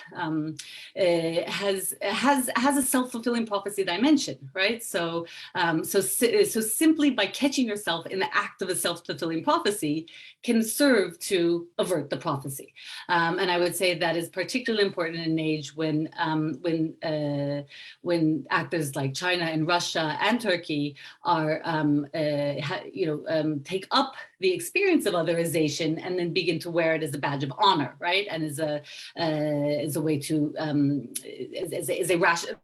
has a self-fulfilling prophecy dimension, right? So simply by catching yourself in the act of a self-fulfilling prophecy can serve to avert the prophecy. And I would say that is particularly important in an age when actors like China and Russia and Turkey are take up the experience of otherization and then begin to wear it as a badge of honor, right? And as a way to as a rational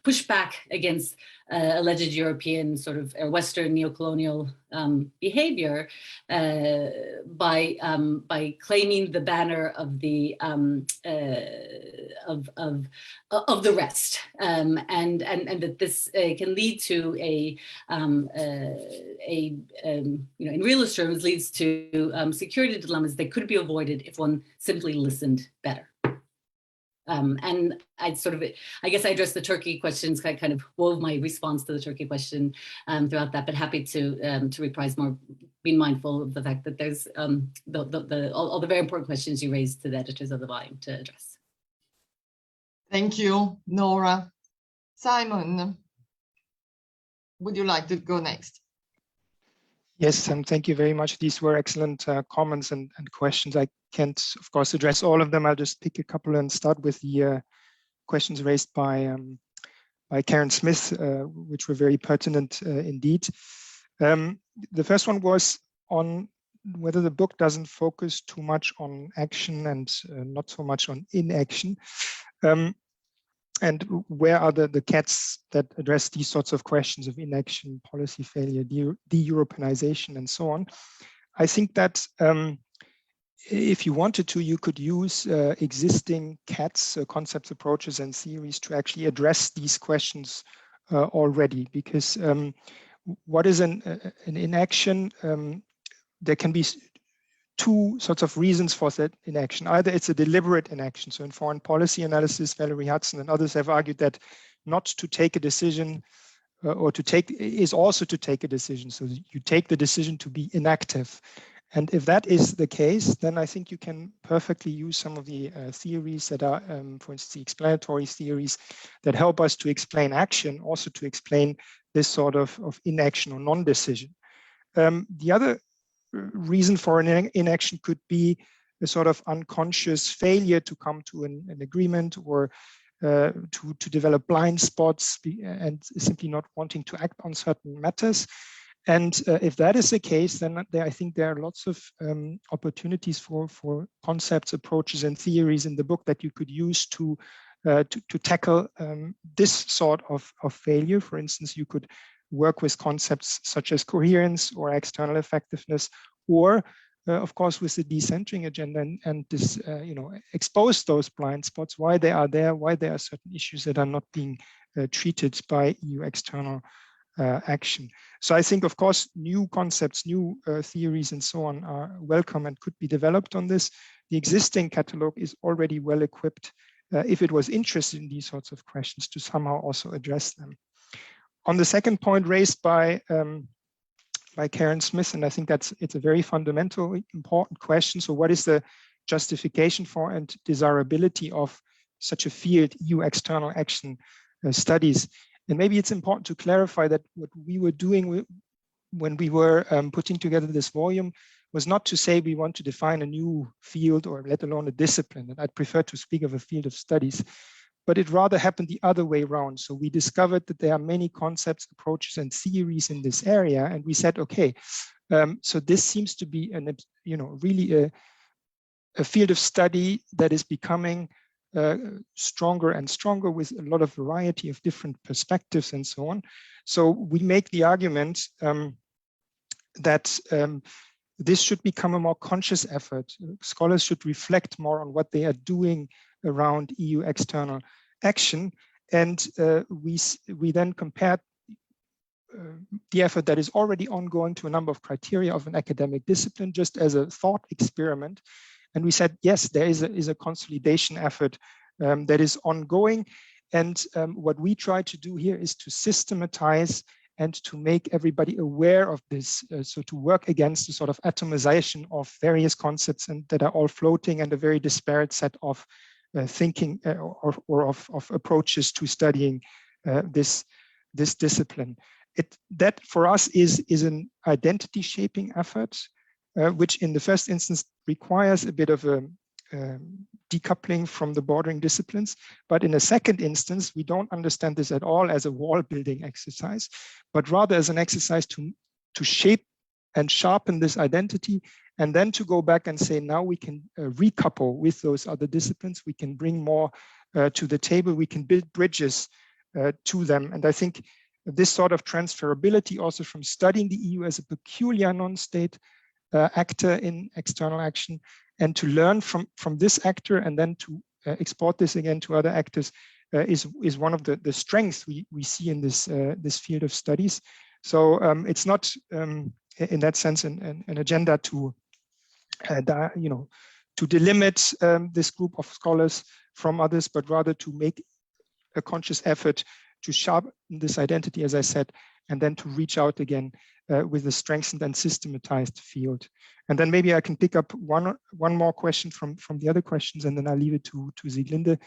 push back against alleged European sort of Western neocolonial behavior by claiming the banner of the rest, and that this can lead to in realist terms leads to security dilemmas that could be avoided if one simply listened better. And I guess I addressed the Turkey questions, kind of wove my response to the Turkey question throughout that, but happy to reprise more, being mindful of the fact that there's all the very important questions you raised to the editors of the volume to address. Thank you, Nora. Simon, would you like to go next? Yes, thank you very much. These were excellent comments and questions. I can't, of course, address all of them. I'll just pick a couple and start with the questions raised by Karen Smith, which were very pertinent indeed. The first one was on whether the book doesn't focus too much on action and not so much on inaction. And where are the cats that address these sorts of questions of inaction, policy failure, de-Europeanization, and so on? I think that if you wanted to, you could use existing cats, concepts, approaches, and theories to actually address these questions already. Because what is an inaction? There can be two sorts of reasons for that inaction. Either it's a deliberate inaction. So in foreign policy analysis, Valerie Hudson and others have argued that not to take a decision or to take is also to take a decision. So you take the decision to be inactive. And if that is the case, then I think you can perfectly use some of the theories that are, for instance, the explanatory theories that help us to explain action, also to explain this sort of inaction or non-decision. The other reason for an inaction could be a sort of unconscious failure to come to an agreement, or to develop blind spots and simply not wanting to act on certain matters. And if that is the case, then I think there are lots of opportunities for concepts, approaches, and theories in the book that you could use to tackle this sort of failure. For instance, you could work with concepts such as coherence or external effectiveness, or of course with the decentering agenda, and this expose those blind spots, why they are there, why there are certain issues that are not being treated by EU external action. So I think, of course, new concepts, new theories and so on are welcome and could be developed on this. The existing catalog is already well equipped, if it was interested in these sorts of questions, to somehow also address them. On the second point raised by Karen Smith, and I think it's a very fundamental, important question. So what is the justification for and desirability of such a field, EU external action studies? And maybe it's important to clarify that what we were doing when we were putting together this volume was not to say we want to define a new field or let alone a discipline. And I'd prefer to speak of a field of studies, but it rather happened the other way around. So we discovered that there are many concepts, approaches, and theories in this area, and we said, okay, so this seems to be really a field of study that is becoming stronger and stronger, with a lot of variety of different perspectives and so on. So we make the argument that this should become a more conscious effort. Scholars should reflect more on what they are doing around EU external action, and we then compared the effort that is already ongoing to a number of criteria of an academic discipline, just as a thought experiment. And we said, yes, there is a consolidation effort that is ongoing. And what we try to do here is to systematize and to make everybody aware of this. So to work against the sort of atomization of various concepts and that are all floating, and a very disparate set of thinking or of approaches to studying this discipline. That for us is an identity shaping effort, which in the first instance requires a bit of a decoupling from the bordering disciplines. But in a second instance, we don't understand this at all as a wall building exercise, but rather as an exercise to shape and sharpen this identity, and then to go back and say, now we can recouple with those other disciplines, we can bring more to the table, we can build bridges to them. And I think this sort of transferability also from studying the EU as a peculiar non-state actor in external action, and to learn from this actor and then to export this again to other actors is one of the strengths we see in this field of studies. So it's not in that sense an agenda to delimit this group of scholars from others, but rather to make a conscious effort to sharpen this identity, as I said, and then to reach out again with a strengthened and systematized field. And then maybe I can pick up one more question from the other questions, and then I'll leave it to Sieglinde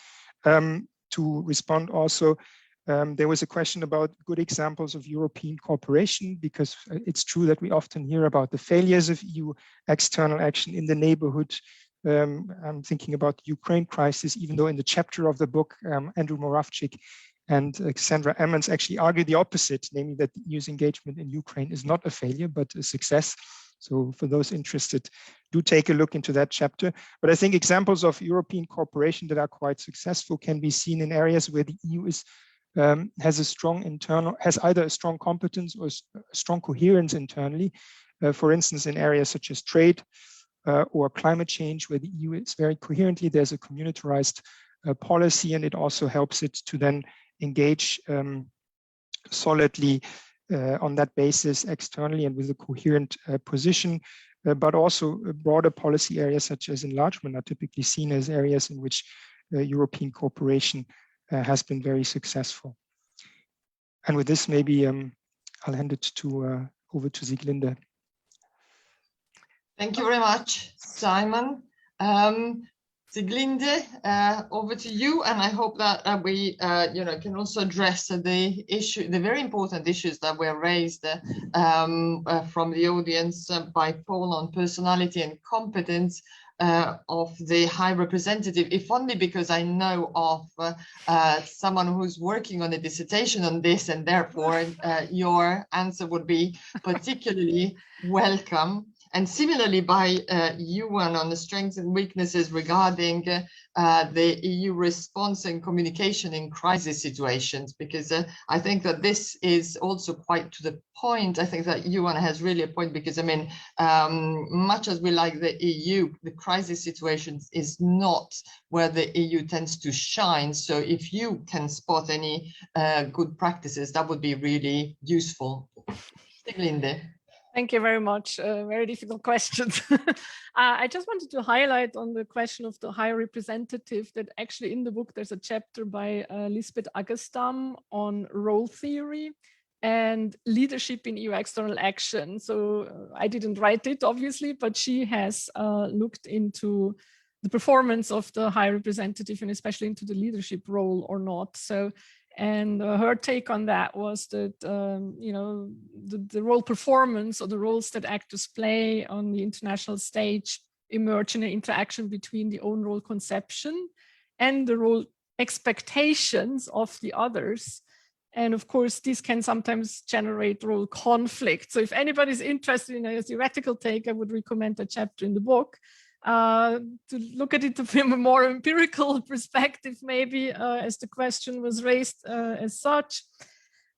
to respond also. There was a question about good examples of European cooperation, because it's true that we often hear about the failures of EU external action in the neighborhood. I'm thinking about the Ukraine crisis, even though in the chapter of the book, Andrew Moravchik and Cassandra Emmons actually argue the opposite, namely that the EU's engagement in Ukraine is not a failure, but a success. So for those interested, do take a look into that chapter. But I think examples of European cooperation that are quite successful can be seen in areas where the EU has either a strong competence or a strong coherence internally. For instance, in areas such as trade or climate change, where the EU is very coherently, there's a communitarized policy, and it also helps it to then engage solidly on that basis externally and with a coherent position, but also broader policy areas such as enlargement are typically seen as areas in which European cooperation has been very successful. And with this, maybe I'll hand it over to Sieglinde. Thank you very much, Simon. Sieglinde, over to you, and I hope that we, can also address the very important issues that were raised from the audience by Paul on personality and competence of the High Representative, if only because I know of someone who's working on a dissertation on this, and therefore your answer would be particularly welcome. And similarly by Yuan on the strengths and weaknesses regarding the EU response and communication in crisis situations, because I think that this is also quite to the point. I think that Yuan has really a point, because I mean, much as we like the EU, the crisis situations is not where the EU tends to shine. So if you can spot any good practices, that would be really useful. Sieglinde. Thank you very much. Very difficult questions. I just wanted to highlight on the question of the High Representative that actually in the book there's a chapter by Lisbeth Aggestam on role theory and leadership in EU external action. So I didn't write it, obviously, but she has looked into the performance of the High Representative and especially into the leadership role or not. So. And her take on that was that, the role performance or the roles that actors play on the international stage emerge in an interaction between the own role conception and the role expectations of the others. And of course, this can sometimes generate role conflict. So if anybody's interested in a theoretical take, I would recommend a chapter in the book. To look at it from a more empirical perspective, maybe, as the question was raised as such.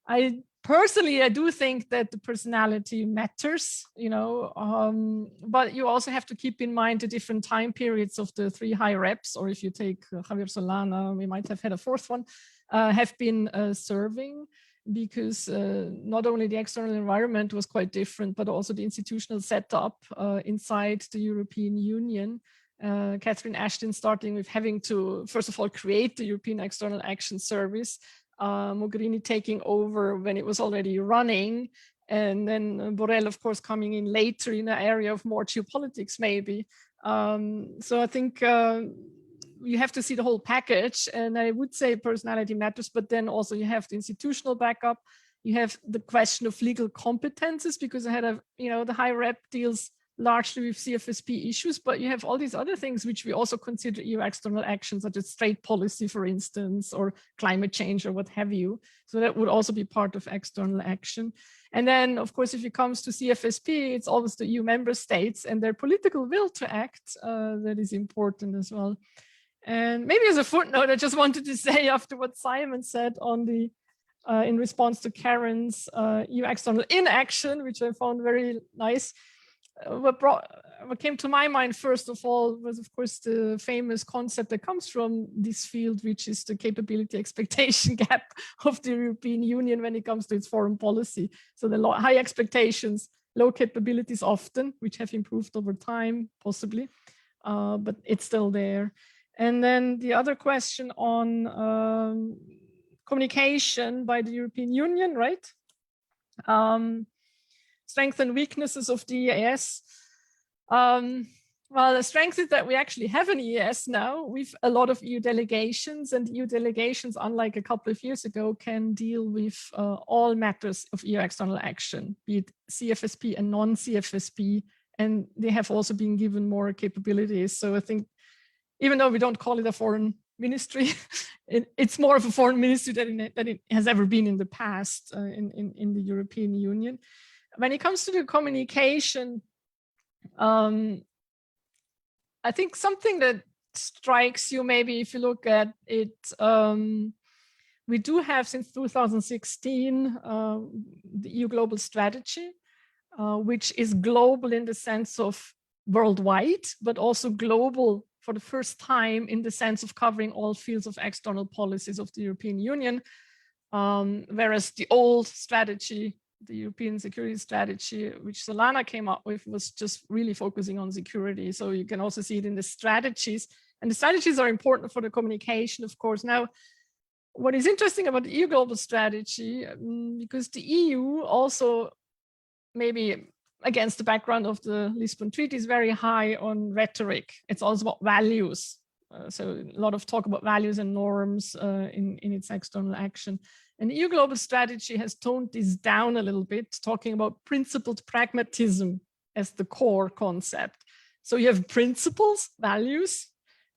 I do think that the personality matters, but you also have to keep in mind the different time periods of the 3 high reps, or if you take Javier Solana, we might have had a 4th one, have been serving. Because not only the external environment was quite different, but also the institutional setup inside the European Union. Catherine Ashton starting with having to, first of all, create the European External Action Service, Mogherini taking over when it was already running, and then Borrell, of course, coming in later in an area of more geopolitics, maybe. So I think you have to see the whole package, and I would say personality matters, but then also you have the institutional backup. You have the question of legal competences, because I had the high rep deals largely with CFSP issues, but you have all these other things which we also consider EU external actions, such as trade policy, for instance, or climate change or what have you. So that would also be part of external action. And then, of course, if it comes to CFSP, it's always the EU member states and their political will to act that is important as well. And maybe as a footnote, I just wanted to say, after what Simon said on the in response to Karen's EU external inaction, which I found very nice. What came to my mind, first of all, was, of course, the famous concept that comes from this field, which is the capability expectation gap of the European Union when it comes to its foreign policy. So the high expectations, low capabilities often, which have improved over time, possibly, but it's still there. And then the other question on communication by the European Union, right? Strengths and weaknesses of the EAS. Well, the strength is that we actually have an EAS now with a lot of EU delegations, and EU delegations, unlike a couple of years ago, can deal with all matters of EU external action, be it CFSP and non-CFSP, and they have also been given more capabilities. So I think, even though we don't call it a foreign ministry, it's more of a foreign ministry than it has ever been in the past in the European Union. When it comes to the communication, I think something that strikes you, maybe if you look at it, we do have since 2016 the EU Global Strategy, which is global in the sense of worldwide, but also global for the first time in the sense of covering all fields of external policies of the European Union, whereas the old strategy, the European security strategy, which Solana came up with, was just really focusing on security. So you can also see it in the strategies, and the strategies are important for the communication, of course. Now, what is interesting about the EU Global Strategy, because the EU also, maybe against the background of the Lisbon Treaty, is very high on rhetoric. It's also about values. So a lot of talk about values and norms in its external action. And the EU global strategy has toned this down a little bit, talking about principled pragmatism as the core concept. So you have principles, values,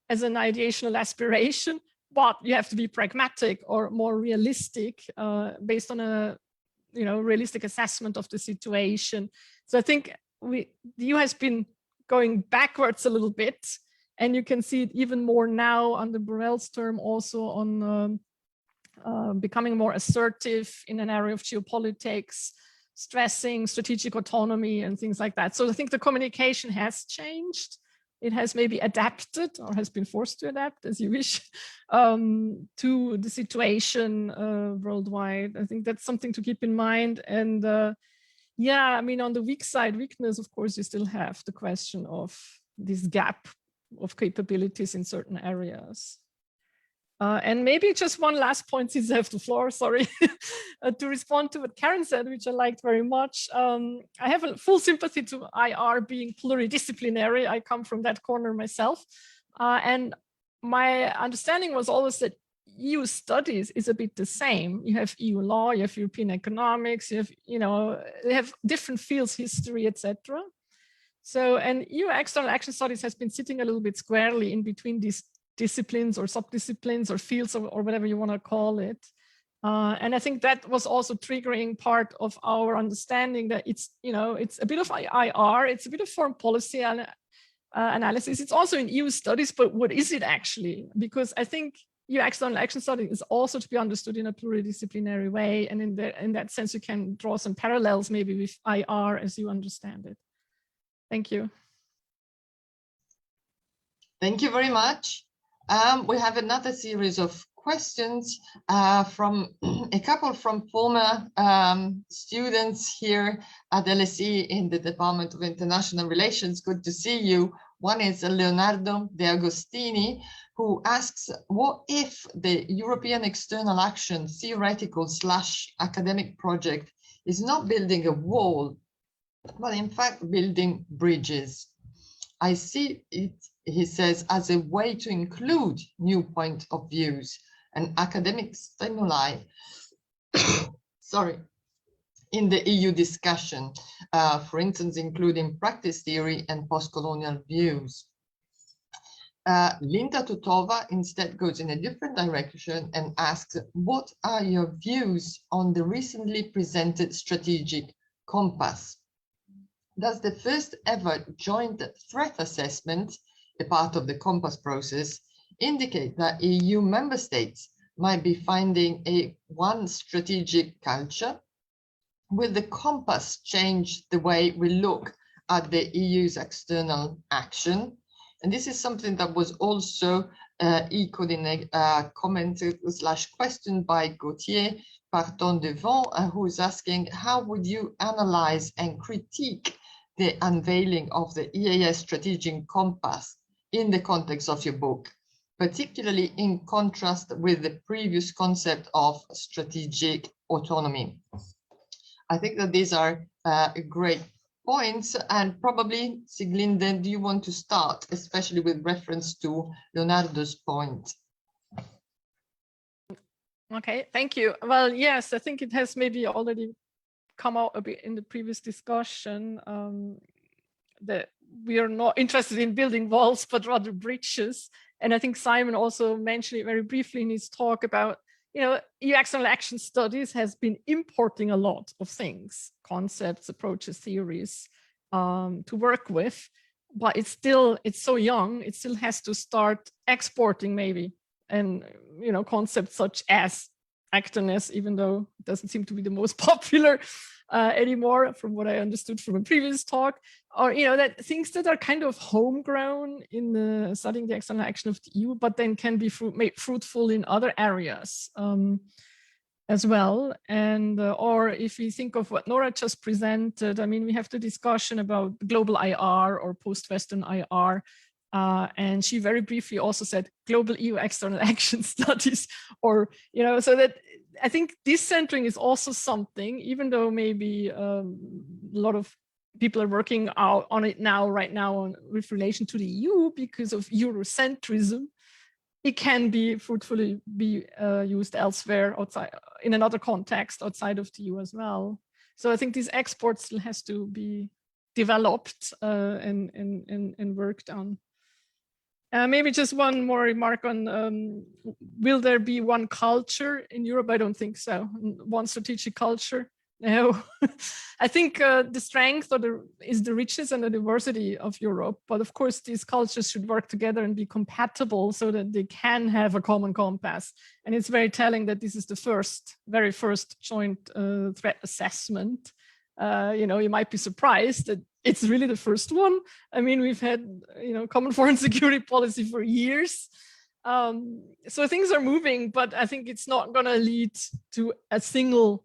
as an ideational aspiration, but you have to be pragmatic or more realistic based on a realistic assessment of the situation. So I think the EU has been going backwards a little bit, and you can see it even more now under Borrell's term, also on becoming more assertive in an area of geopolitics, stressing strategic autonomy and things like that. So I think the communication has changed. It has maybe adapted or has been forced to adapt, as you wish, to the situation worldwide. I think that's something to keep in mind. And yeah, I mean, on the weakness, of course, you still have the question of this gap of capabilities in certain areas. And maybe just one last point, since I have the floor, sorry, to respond to what Karen said, which I liked very much. I have a full sympathy to IR being pluridisciplinary. I come from that corner myself. And my understanding was always that EU studies is a bit the same. You have EU law, you have European economics, you have, they have different fields, history, etc. So, and EU external action studies has been sitting a little bit squarely in between these disciplines or subdisciplines or fields or whatever you want to call it. And I think that was also triggering part of our understanding that it's, it's a bit of IR, it's a bit of foreign policy analysis. It's also in EU studies, but what is it actually? Because I think EU external action study is also to be understood in a pluridisciplinary way. And in that sense, you can draw some parallels maybe with IR as you understand it. Thank you. Thank you very much. We have another series of questions from a couple from former students here at LSE in the Department of International Relations. Good to see you. One is Leonardo De Agostini, who asks, what if the European External Action theoretical / academic project is not building a wall, but in fact building bridges? I see it, he says, as a way to include new point of views and academic stimuli, sorry, in the EU discussion, for instance, including practice theory and post-colonial views. Linda Tutova instead goes in a different direction and asks, what are your views on the recently presented strategic compass? Does the first ever joint threat assessment, a part of the compass process, indicate that EU member states might be finding one strategic culture? Will the compass change the way we look at the EU's external action? And this is something that was also echoed in a comment / question by Gauthier Parton-Devant, who is asking, how would you analyze and critique the unveiling of the EAS strategic compass in the context of your book, particularly in contrast with the previous concept of strategic autonomy? I think that these are great points, and probably, Sieglinde, do you want to start, especially with reference to Leonardo's point? Okay, thank you. Well, yes, I think it has maybe already come out a bit in the previous discussion that we are not interested in building walls, but rather bridges. And I think Simon also mentioned it very briefly in his talk about, EU external action studies has been importing a lot of things, concepts, approaches, theories to work with, but it's so young, it still has to start exporting maybe. And, concepts such as actorness, even though it doesn't seem to be the most popular anymore, from what I understood from a previous talk, or that things that are kind of homegrown in studying the external action of the EU, but then can be made fruitful in other areas as well. And or if we think of what Nora just presented, I mean, we have the discussion about global IR or post-Western IR. And she very briefly also said global EU external action studies, or, so that I think decentering is also something, even though maybe a lot of people are working out on it now, right now, with relation to the EU because of Eurocentrism. It can be fruitfully be used elsewhere, outside, in another context outside of the EU as well. So I think this export still has to be developed and worked on. Maybe just one more remark on, will there be one culture in Europe? I don't think so. One strategic culture. No, I think the strength is the richness and the diversity of Europe. But of course, these cultures should work together and be compatible so that they can have a common compass. And it's very telling that this is the very first joint threat assessment. You might be surprised that it's really the first one. I mean, we've had, common foreign security policy for years. So things are moving, but I think it's not going to lead to a single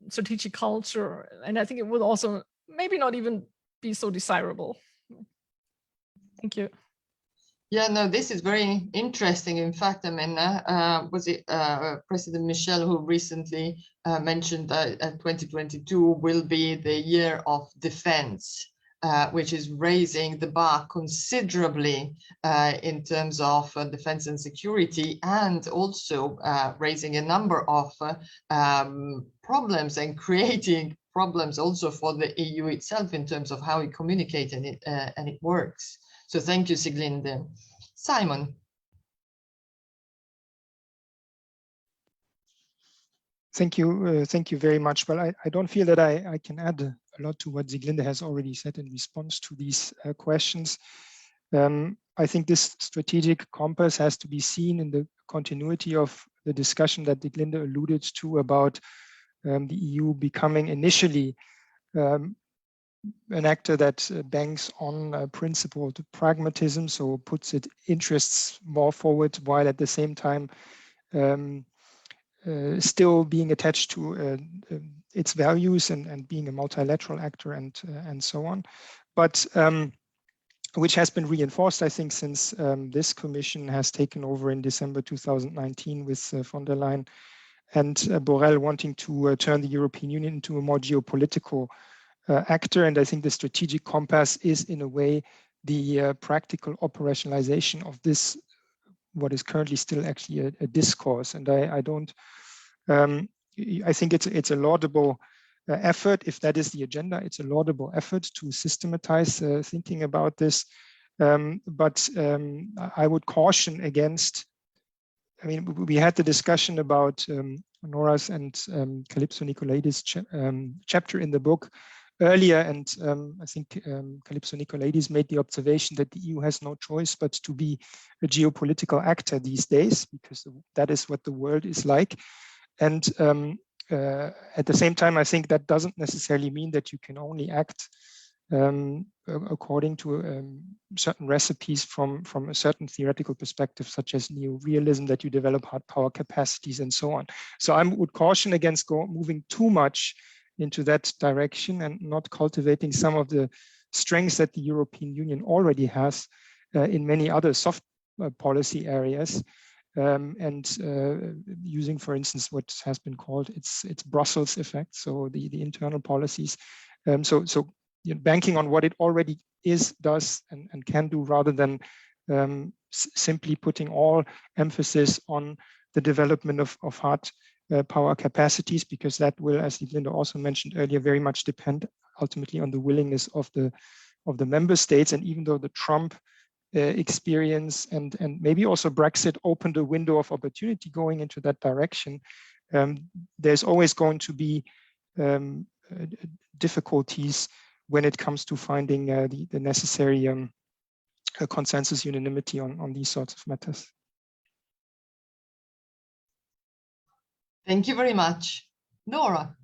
strategic culture, and I think it would also maybe not even be so desirable. Thank you. Yeah, no, this is very interesting. In fact, I mean, was it President Michel who recently mentioned that 2022 will be the year of defense, which is raising the bar considerably in terms of defense and security, and also raising a number of problems and creating problems also for the EU itself in terms of how it communicates and it works. So thank you, Sieglinde. Simon. Thank you very much. Well, I don't feel that I can add a lot to what Sieglinde has already said in response to these questions. I think this strategic compass has to be seen in the continuity of the discussion that Sieglinde alluded to about the EU becoming initially an actor that banks on principled pragmatism, so puts its interests more forward, while at the same time still being attached to its values and being a multilateral actor and so on. But which has been reinforced, I think, since this commission has taken over in December 2019 with von der Leyen and Borrell wanting to turn the European Union into a more geopolitical actor. And I think the strategic compass is, in a way, the practical operationalization of this, what is currently still actually a discourse. And I think it's a laudable effort. If that is the agenda, it's a laudable effort to systematize thinking about this. But I would caution against, I mean, we had the discussion about Nora's and Calypso Nicolaidis chapter in the book earlier, and I think Calypso Nicolaidis made the observation that the EU has no choice but to be a geopolitical actor these days, because that is what the world is like. And at the same time, I think that doesn't necessarily mean that you can only act according to certain recipes from a certain theoretical perspective, such as neo-realism, that you develop hard power capacities and so on. So I would caution against moving too much into that direction and not cultivating some of the strengths that the European Union already has in many other soft policy areas, and using, for instance, what has been called its Brussels effect, so the internal policies. So banking on what it already does and can do, rather than simply putting all emphasis on the development of hard power capacities, because that will, as Sieglinde also mentioned earlier, very much depend ultimately on the willingness of the member states. And even though the Trump experience and maybe also Brexit opened a window of opportunity going into that direction, there's always going to be difficulties when it comes to finding the necessary consensus unanimity on these sorts of matters. Thank you very much. Nora.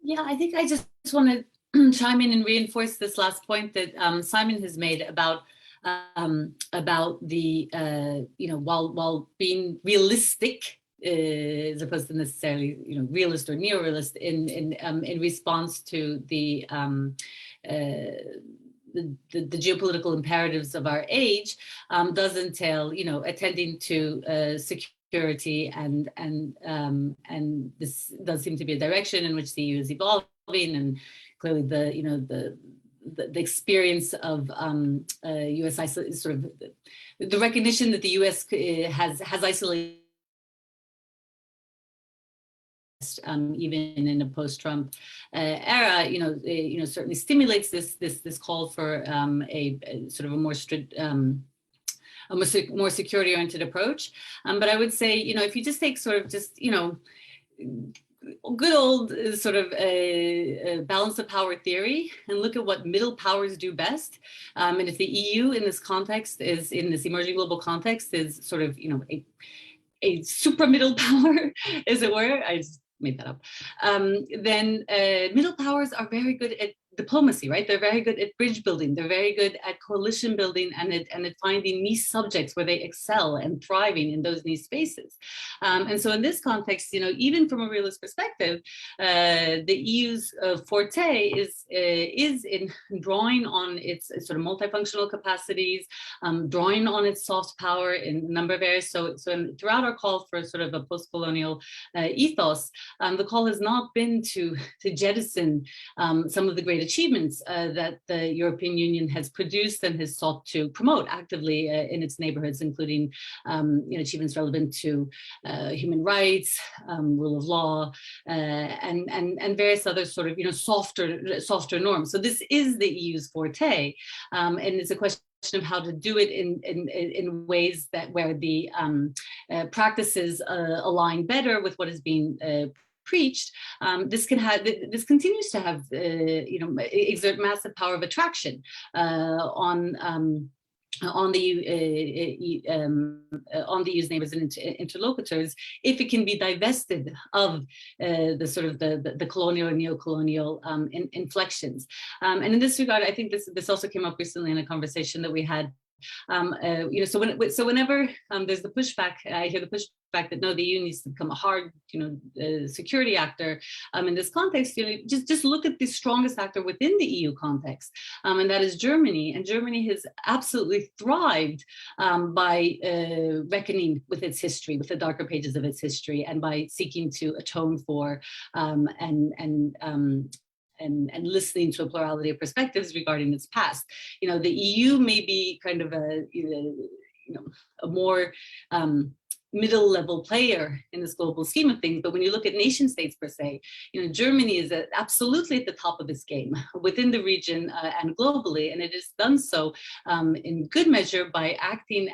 Yeah, I think I just want to chime in and reinforce this last point that Simon has made about the while being realistic, as opposed to necessarily realist or neo-realist in response to the geopolitical imperatives of our age, does entail attending to security and this does seem to be a direction in which the EU is evolving. and clearly the experience of U.S. sort of the recognition that the U.S. has isolated. Even in a post-Trump era, certainly stimulates this call for a sort of a more strict, a more security-oriented approach. But I would say, if you just take sort of just, good old sort of balance of power theory and look at what middle powers do best. And if the EU in this context in this emerging global context is sort of, a super middle power, as it were, I just made that up, then middle powers are very good at diplomacy, right? They're very good at bridge building. They're very good at coalition building and at finding niche subjects where they excel and thriving in those niche spaces. And so in this context, even from a realist perspective, the EU's forte is in drawing on its sort of multifunctional capacities, drawing on its soft power in a number of areas. So throughout our call for sort of a post-colonial ethos, the call has not been to jettison some of the great achievements that the European Union has produced and has sought to promote actively in its neighborhoods, including achievements relevant to human rights, rule of law, and various other sort of softer norms. So this is the EU's forte, and it's a question of how to do it in ways where the practices align better with what is being preached. This continues to have exert massive power of attraction on the EU's neighbors and interlocutors, if it can be divested of the sort of the colonial and neo-colonial inflections. And in this regard, I think this also came up recently in a conversation that we had. So whenever there's the pushback, I hear the pushback that no, the EU needs to become a hard, security actor. In this context, just look at the strongest actor within the EU context, and that is Germany. And Germany has absolutely thrived by reckoning with its history, with the darker pages of its history, and by seeking to atone for and listening to a plurality of perspectives regarding its past. The EU may be kind of a more middle level player in this global scheme of things, but when you look at nation states per se, Germany is absolutely at the top of this game within the region and globally, and it has done so in good measure by acting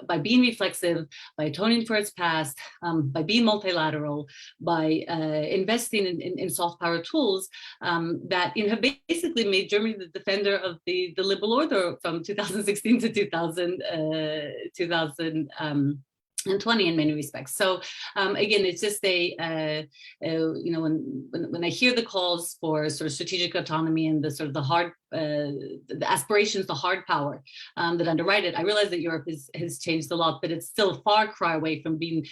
by being reflexive, by atoning for its past, by being multilateral, by investing in soft power tools that have basically made Germany the defender of the liberal order from 2016 to 2020 in many respects. So again, it's just when I hear the calls for sort of strategic autonomy and the sort of the aspirations, the hard power that underwrite it, I realize that Europe has changed a lot, but it's still a far cry away from being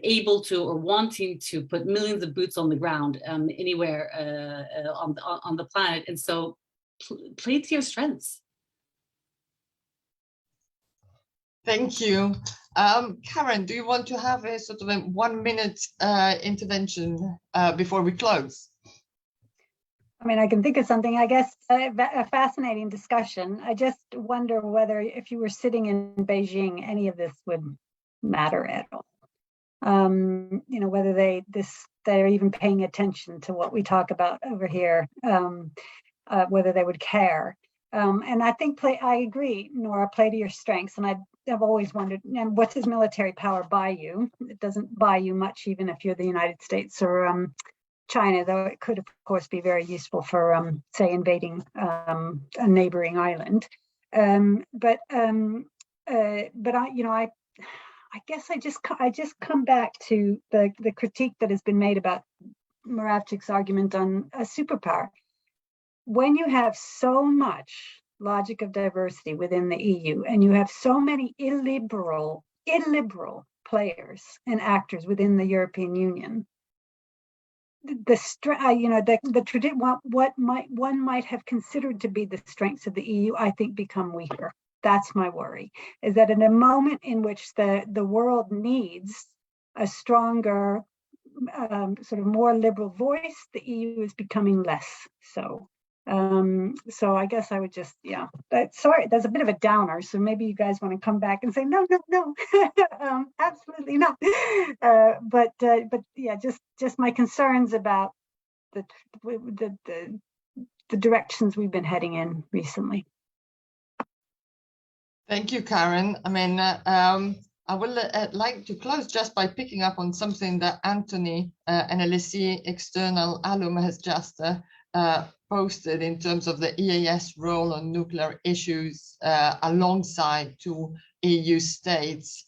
able to or wanting to put millions of boots on the ground anywhere on the planet. And so play to your strengths. Thank you. Karen, do you want to have a sort of a 1 minute intervention before we close? I mean, I can think of something, I guess, a fascinating discussion. I just wonder whether if you were sitting in Beijing, any of this would matter at all. Whether they're even paying attention to what we talk about over here, whether they would care. And I think I agree, Nora, play to your strengths. And I've always wondered, and what does military power buy you? It doesn't buy you much, even if you're the United States or China, though it could, of course, be very useful for, say, invading a neighboring island. But I guess I just come back to the critique that has been made about Moravcik's argument on a superpower. When you have so much logic of diversity within the EU, and you have so many illiberal players and actors within the European Union, what one might have considered to be the strengths of the EU, I think, become weaker. That's my worry, is that in a moment in which the world needs a stronger sort of more liberal voice, the EU is becoming less so. So I guess I would just, yeah, sorry, that's a bit of a downer. So maybe you guys want to come back and say, no, absolutely not. But yeah, just my concerns about the directions we've been heading in recently. Thank you, Karen. I mean, I will like to close just by picking up on something that Anthony, an LSE external alum, has just posted in terms of the EAS role on nuclear issues alongside two EU states,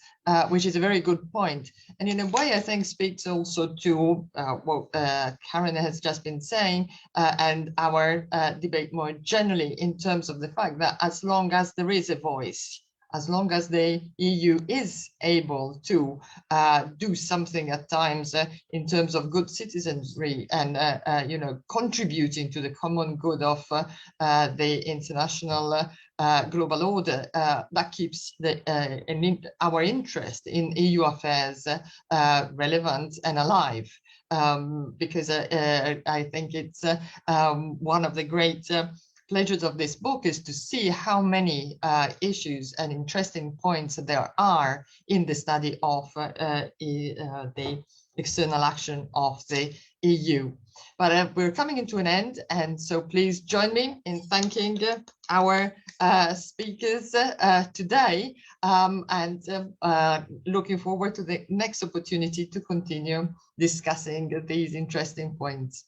which is a very good point. And in a way, I think speaks also to what Karen has just been saying and our debate more generally in terms of the fact that as long as there is a voice, as long as the EU is able to do something at times in terms of good citizenry and contributing to the common good of the international global order, that keeps our interest in EU affairs relevant and alive. Because I think it's one of the great pleasures of this book is to see how many issues and interesting points there are in the study of the external action of the EU. But we're coming into an end, and so please join me in thanking our speakers today, and looking forward to the next opportunity to continue discussing these interesting points.